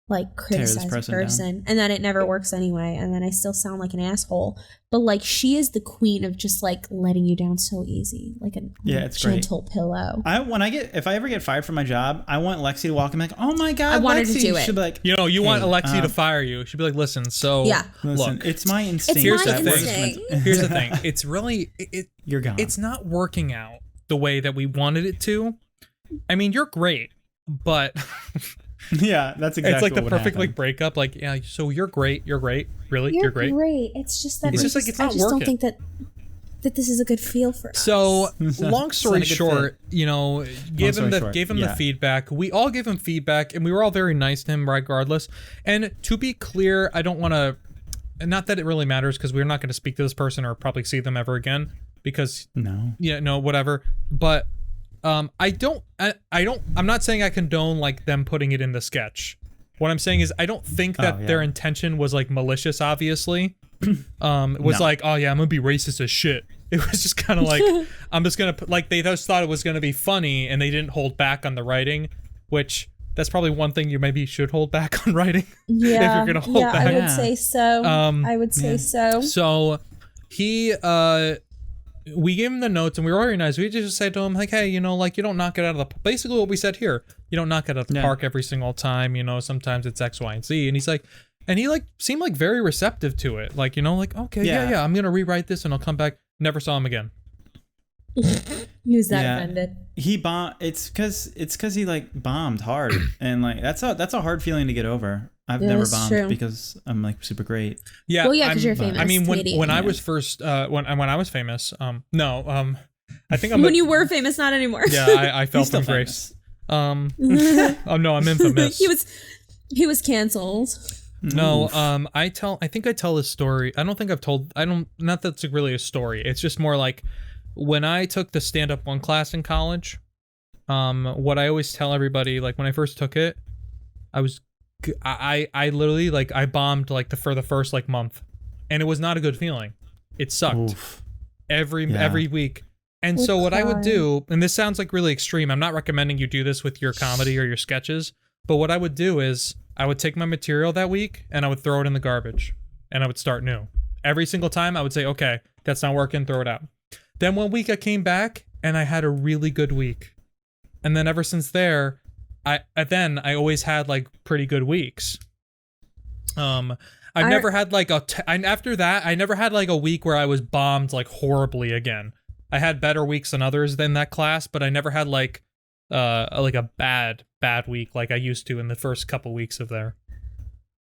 like criticize a person? And then it never works anyway. And then I still sound like an asshole. But like she is the queen of just like letting you down so easy. Like a it's gentle great. pillow. If I ever get fired from my job, I want Lexi to walk in like, oh my God, I want Lexi. her to do it. She'd be like, you want Alexi to fire you. She'd be like, listen, look, it's my instinct. Here's the thing. It's really, you're gone. It's not working out the way that we wanted it to. I mean, you're great, but Yeah, that's exactly. It's like the what perfect happened. like breakup. Like, yeah, so you're great. Really, You're great. It's just that It's just like it's not I just working. don't think that this is a good feel for us. So, long It's story not a good short, you know, gave him yeah. the feedback. We all gave him feedback, and we were all very nice to him, regardless. And to be clear, I don't want to. Not that it really matters, because we're not going to speak to this person or probably see them ever again. Because whatever. But I'm not saying I condone like them putting it in the sketch. What I'm saying is I don't think that their intention was like malicious, obviously. It was like, oh yeah, I'm gonna be racist as shit. It was just kind of like, I'm just gonna put, like, they just thought it was gonna be funny, and they didn't hold back on the writing, which that's probably one thing you maybe should hold back on writing. Yeah, if you're gonna hold back. I would say so. I would say so. So he we gave him the notes, and we were very nice. We just said to him, like, hey, you know, like, you don't knock it out of the... Basically what we said here. You don't knock it out of the park every single time. You know, sometimes it's X, Y, and Z. And he's like... And he, like, seemed, like, very receptive to it. Like, you know, like, okay, yeah, I'm going to rewrite this, and I'll come back. Never saw him again. He was that offended. He bombed. It's because he, like, bombed hard. And, like, that's a hard feeling to get over. I've never bombed because I'm like super great. Yeah. Well, yeah, because you're famous. I mean, when I was first, when I was famous, I think when you were famous, not anymore. Yeah, I fell from grace. Oh no, I'm infamous. He was canceled. No, I think I tell this story. Not that's really a story. It's just more like when I took the stand-up one class in college, what I always tell everybody, like when I first took it, I literally like I bombed like for the first like month, and it was not a good feeling. It sucked every week. And so what I would do, and this sounds like really extreme, I'm not recommending you do this with your comedy or your sketches, but what I would do is I would take my material that week and I would throw it in the garbage and I would start new. Every single time I would say, okay, that's not working, throw it out. Then one week I came back and I had a really good week. And then ever since there, I always had like pretty good weeks. I've never had like after that, I never had like a week where I was bombed like horribly again. I had better weeks than others than that class, but I never had like a bad week like I used to in the first couple weeks of there.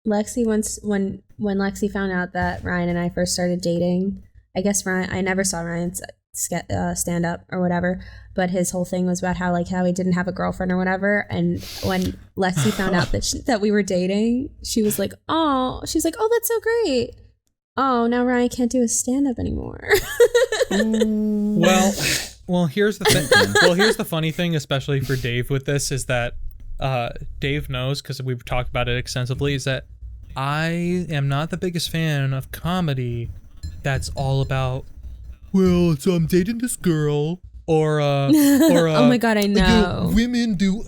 Lexi, once when Lexi found out that Ryan and I first started dating, I guess I never saw Ryan's stand up or whatever, but his whole thing was about how he didn't have a girlfriend or whatever. And when Lexi found out that we were dating, she was like, oh, that's so great. Oh, now Ryan can't do a stand up anymore. Well, here's the thing. Well, here's the funny thing, especially for Dave with this, is that Dave knows, because we've talked about it extensively, is that I am not the biggest fan of comedy that's all about, well, so I'm dating this girl, or oh my god, I know. Women do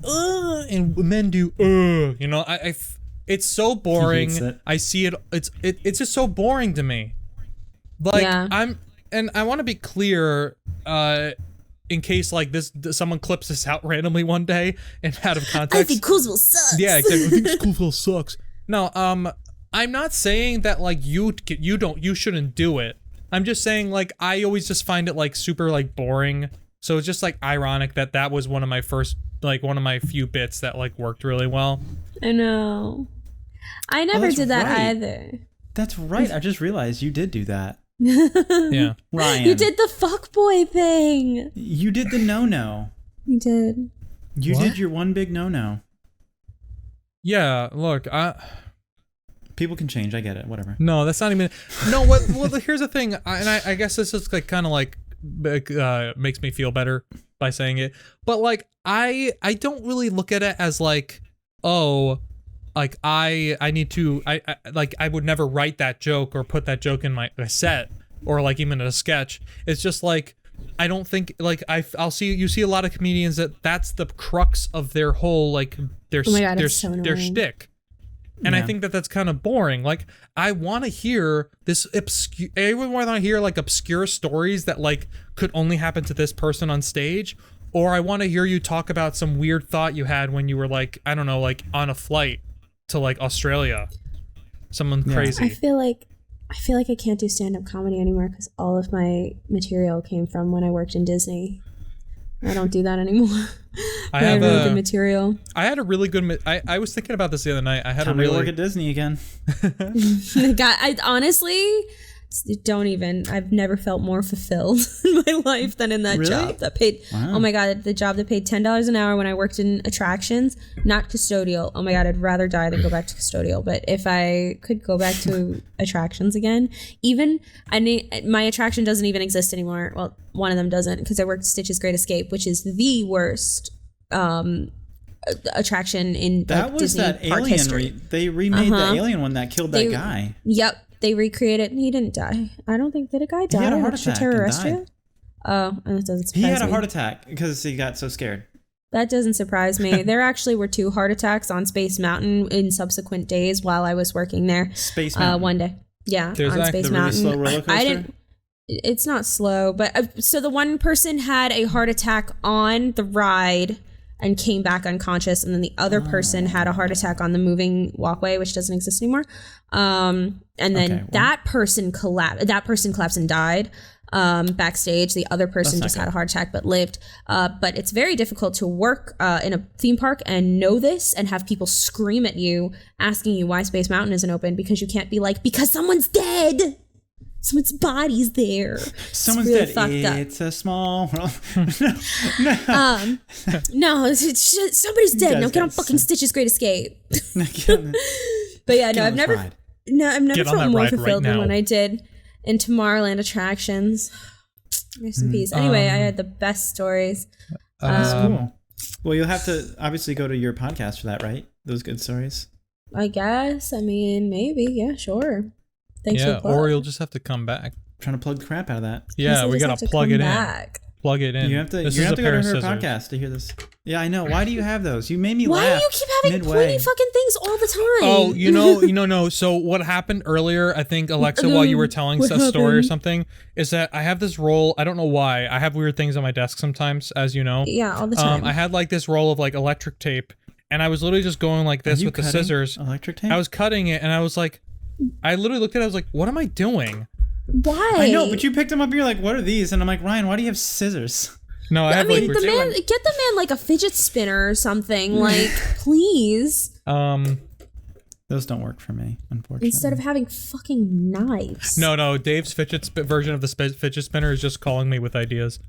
and men do you know, it's so boring. I see it. It's just so boring to me. Like I want to be clear, in case like someone clips this out randomly one day and out of context. I think Coolsville sucks. Yeah, exactly. I think Coolsville sucks. No, I'm not saying that like you shouldn't do it. I'm just saying like I always just find it like super like boring. So it's just like ironic that was one of my few bits that like worked really well. I know. I never did that either. That's right. I just realized you did do that. Yeah. Ryan. You did the fuckboy thing. You did the no-no. You did. You did your one big no-no. Yeah, look, people can change. I get it. Whatever. No, that's not even. No, well, here's the thing, I guess this is like kind of like makes me feel better by saying it, but like I don't really look at it as like, oh, like I need to I would never write that joke or put that joke in my set or like even in a sketch. It's just like I don't think like you see a lot of comedians that's the crux of their whole like their shtick. And I think that's kind of boring. Like, I want to hear this I would want to hear like obscure stories that like could only happen to this person on stage, or I want to hear you talk about some weird thought you had when you were like, I don't know, like on a flight to like Australia. Someone crazy. I feel like I can't do stand-up comedy anymore because all of my material came from when I worked in Disney. I don't do that anymore. I have really good material. I had a really good. I was thinking about this the other night. I had Time a really to work at Disney again. I honestly don't even. I've never felt more fulfilled in my life than in that job that paid. Wow. Oh my god, the job that paid $10 an hour when I worked in attractions, not custodial. Oh my god, I'd rather die than go back to custodial. But if I could go back to attractions again, my attraction doesn't even exist anymore. Well, one of them doesn't because I worked Stitch's Great Escape, which is the worst attraction in That was Disney that park alien. history. They remade the alien one that killed that guy. Yep. They recreated. He didn't die. I don't think. Did a guy die? He had a heart attack and died. Oh, that doesn't surprise me. He had a heart attack because he got so scared. That doesn't surprise me. There actually were 2 heart attacks on Space Mountain in subsequent days while I was working there. Space Mountain. One day. Yeah, There's on Space the Mountain. really slow roller coaster? I didn't. It's not slow, but so the one person had a heart attack on the ride and came back unconscious, and then the other person had a heart attack on the moving walkway, which doesn't exist anymore. And then that person collapsed. That person collapsed and died backstage. The other person just had a heart attack but lived. But it's very difficult to work in a theme park and know this and have people scream at you asking you why Space Mountain isn't open, because you can't be like, because someone's dead. Someone's body's there. Someone's really dead. It's a small world. No, it's somebody's dead. Now get on fucking Stitch's Great Escape. But yeah, no, I've never felt more fulfilled than when I did in Tomorrowland attractions. Rest in peace. Anyway, I had the best stories. That's cool. Well, you'll have to obviously go to your podcast for that, right? Those good stories. I guess. I mean, maybe. Yeah, sure. Thanks for the plug. Or you'll just have to come back. Trying to plug the crap out of that. Yeah, we gotta plug it in. Plug it in. You have to go to her podcast to hear this. Yeah, I know. Why do you have those? You made me laugh. Why do you keep having pointy fucking things all the time? Oh, no. So what happened earlier, I think, Alexa, while you were telling a story or something, is that I have this roll. I don't know why. I have weird things on my desk sometimes, as you know. Yeah, all the time. I had like this roll of like electric tape, and I was literally just going like this with the scissors. Electric tape? I was cutting it, and I was like, I literally looked at it, I was like, what am I doing? Why? I know, but you picked them up and you're like, what are these? And I'm like, Ryan, why do you have scissors? No, I mean, get the man like a fidget spinner or something. Like, please. Those don't work for me, unfortunately. Instead of having fucking knives. No. Dave's version of the fidget spinner is just calling me with ideas.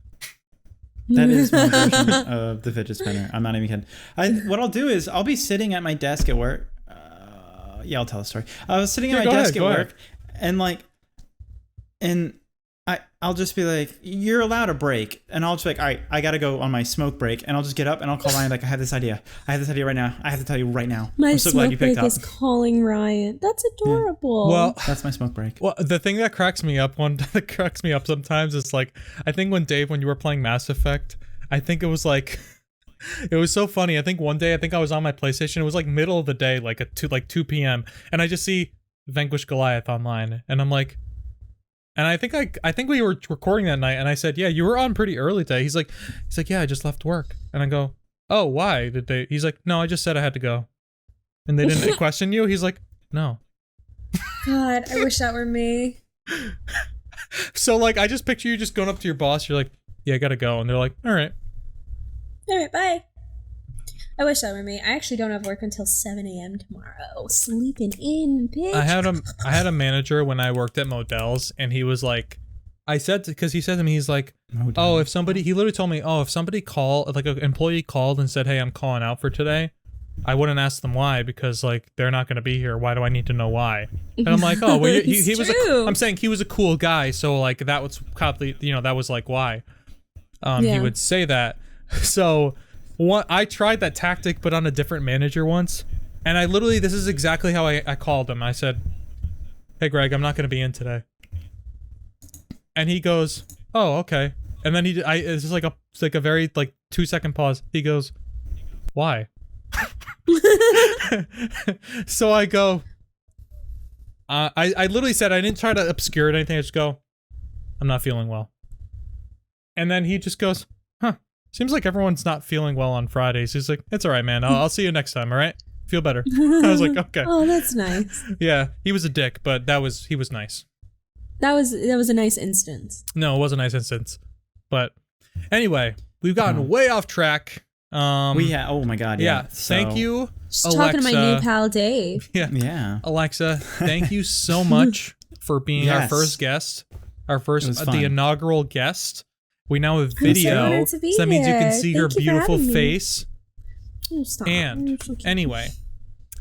That is my version of the fidget spinner. I'm not even kidding. What I'll do is I'll be sitting at my desk at work. Yeah, I'll tell a story. I was sitting at my desk at work, and I'll just be like, you're allowed a break. And I'll just be like, all right, I got to go on my smoke break. And I'll just get up and I'll call Ryan like, I have this idea. right now. I have to tell you right now. My I'm so glad you picked smoke up. break is calling Ryan. That's adorable. Well, that's my smoke break. Well, the thing that cracks me up sometimes is like, I think when you were playing Mass Effect, I think it was like, it was so funny. I think one day, I was on my PlayStation. It was like middle of the day, like at 2 p.m. And I just see Vanquish Goliath online. And I'm like, and I think we were recording that night, and I said, yeah, you were on pretty early today. He's like, yeah, I just left work. And I go, oh, why did they? He's like, no, I just said I had to go. And they didn't question you? He's like, no. God, I wish that were me. So like, I just picture you just going up to your boss. You're like, yeah, I gotta go. And they're like, all right, bye. I wish that were me. I actually don't have work until 7 a.m. tomorrow. Sleeping in, bitch. I had a manager when I worked at Modell's, and he was like, because he said to me, he's like, he literally told me, if somebody called, like an employee called and said, hey, I'm calling out for today, I wouldn't ask them why, because like they're not going to be here. Why do I need to know why? And I'm like, oh, well, he was I'm saying he was a cool guy, so like that was probably, that was like why he would say that. So I tried that tactic, but on a different manager once, and this is exactly how I called him. I said, hey Greg, I'm not going to be in today. And he goes, oh, okay. And then it's just like a very like 2-second pause. He goes, why? So I go, I literally said, I didn't try to obscure it or anything. I just go, I'm not feeling well. And then he just goes, seems like everyone's not feeling well on Fridays. He's like, it's all right, man. I'll see you next time. All right. Feel better. I was like, okay. Oh, that's nice. Yeah. He was a dick, but he was nice. That was a nice instance. No, it was a nice instance. But anyway, we've gotten way off track. Oh my God. Yeah. Thank you, Just Alexa. talking to my new pal Dave. Yeah. Alexa, thank you so much for being our first guest, the inaugural guest. We now have video, honored to be so that means you can see here. her Thank you for beautiful having me. face. Oh, stop. And anyway,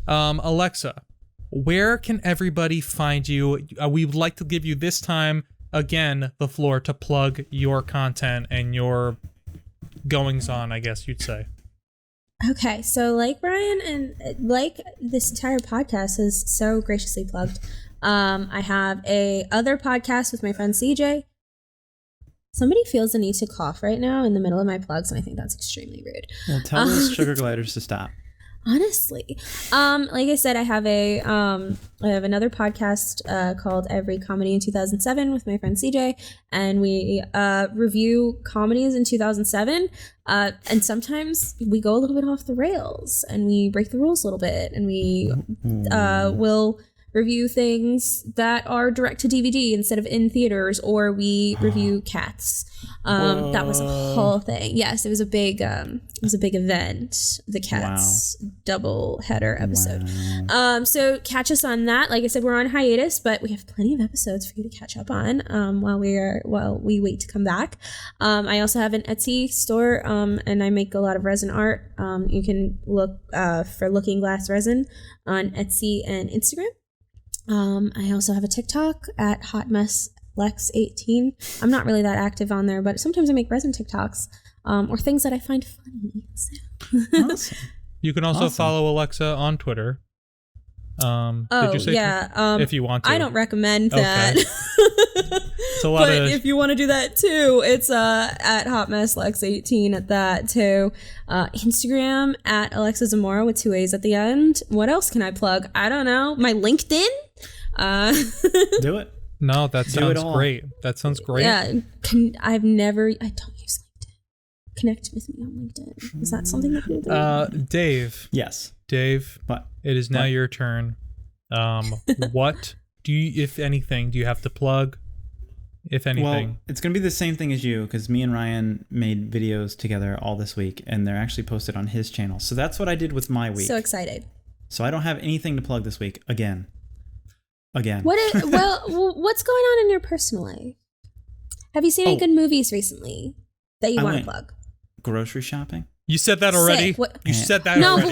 Alexa, where can everybody find you? We would like to give you this time again the floor to plug your content and your goings on, I guess you'd say. Okay, so like Brian and like this entire podcast has so graciously plugged, I have a other podcast with my friend CJ. Somebody feels the need to cough right now in the middle of my plugs, and I think that's extremely rude. Well, tell those sugar gliders to stop. Honestly, like I said, I have another podcast called Every Comedy in 2007 with my friend CJ, and we review comedies in 2007. And sometimes we go a little bit off the rails, and we break the rules a little bit, and we will review things that are direct to DVD instead of in theaters, or we review Cats. That was a whole thing. Yes, it was a big event. The Cats double header episode. Wow. So catch us on that. Like I said, we're on hiatus, but we have plenty of episodes for you to catch up on while we wait to come back. I also have an Etsy store, and I make a lot of resin art. You can look for LookingGlassResin on Etsy and Instagram. I also have a TikTok at HotMessLex18. I'm not really that active on there, but sometimes I make resin TikToks or things that I find funny. So. Awesome. You can also follow Alexa on Twitter. Did you say if you want to? I don't recommend that. It's a lot but if you want to do that too, it's at HotMessLex18 at that too. Instagram at Alexa Zamora with 2 A's at the end. What else can I plug? I don't know. My LinkedIn. Do it. No, that sounds great. That sounds great. Yeah, I don't use LinkedIn. Connect with me on LinkedIn. Is that something that you do? Dave. Yes. Dave. What? It is now your turn. What do you, if anything, do you have to plug? If anything. Well, it's going to be the same thing as you, because me and Ryan made videos together all this week, and they're actually posted on his channel. So that's what I did with my week. So excited. So I don't have anything to plug this week again. What's going on in your personal life? Have you seen any good movies recently that you want to plug? Grocery shopping. You said that already. You said that already. No, but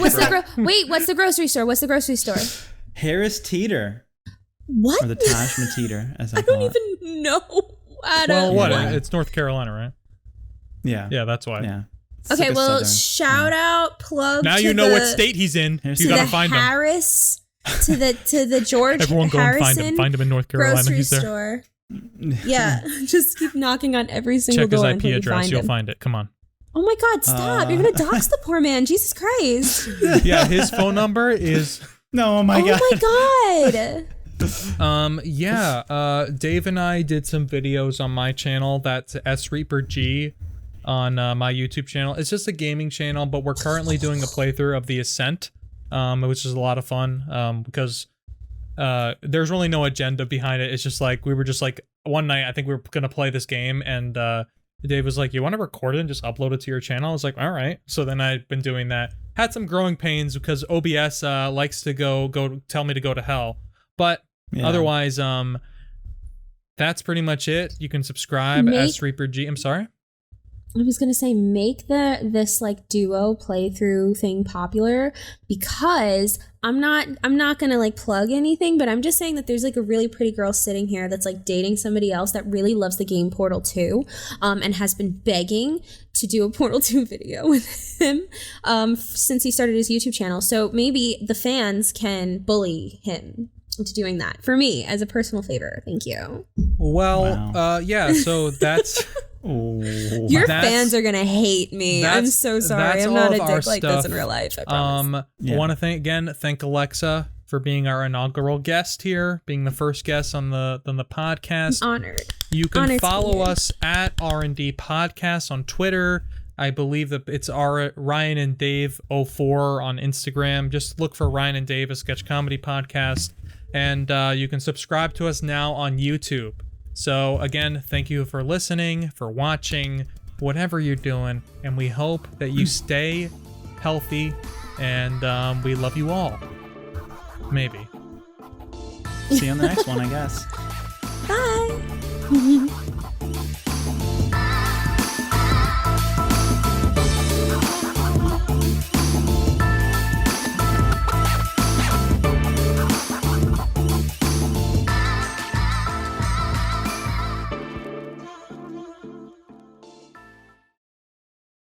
what's the grocery store? What's the grocery store? Harris Teeter. What? Or the Taj Mateeter, as I call it. I don't even know. It's North Carolina, right? Yeah. Yeah, that's why. Yeah. Okay, well, shout out, plug. Now you know what state he's in. You gotta find him. Harris. To the George Everyone go Harrison and find him in North Carolina. grocery He's there. store. Yeah, just keep knocking on every single Check door. his IP address. You'll find it. Come on. Oh my God! Stop! You're gonna dox the poor man. Jesus Christ! Yeah, his phone number is. No, oh my God. Oh my God. Dave and I did some videos on my channel. That's S Reaper G on my YouTube channel. It's just a gaming channel, but we're currently doing a playthrough of The Ascent. Which is a lot of fun because there's really no agenda behind it. It's just like we were just like one night I think we were gonna play this game, and Dave was like, "You want to record it and just upload it to your channel?" I was like, "All right." So then I've been doing that. Had some growing pains because OBS likes to go tell me to go to hell, but otherwise that's pretty much it. You can subscribe S Reaper G. I'm sorry. I was gonna say make this like duo playthrough thing popular, because I'm not gonna like plug anything, but I'm just saying that there's like a really pretty girl sitting here that's like dating somebody else that really loves the game Portal 2, and has been begging to do a Portal 2 video with him since he started his YouTube channel. So maybe the fans can bully him into doing that for me as a personal favor. Thank you. Well, so that's. Your fans are gonna hate me. I'm so sorry. I'm not a dick like this in real life. I promise. I want to thank Alexa for being our inaugural guest here, being the first guest on the podcast. I'm honored. You can follow us at R&D Podcast on Twitter. I believe that it's Ryan and Dave 04 on Instagram. Just look for Ryan and Dave, a sketch comedy podcast, and you can subscribe to us now on YouTube. So again, thank you for listening, for watching. whatever you're doing, and we hope that you stay healthy, and we love you all. Maybe. See you on the next one, I guess.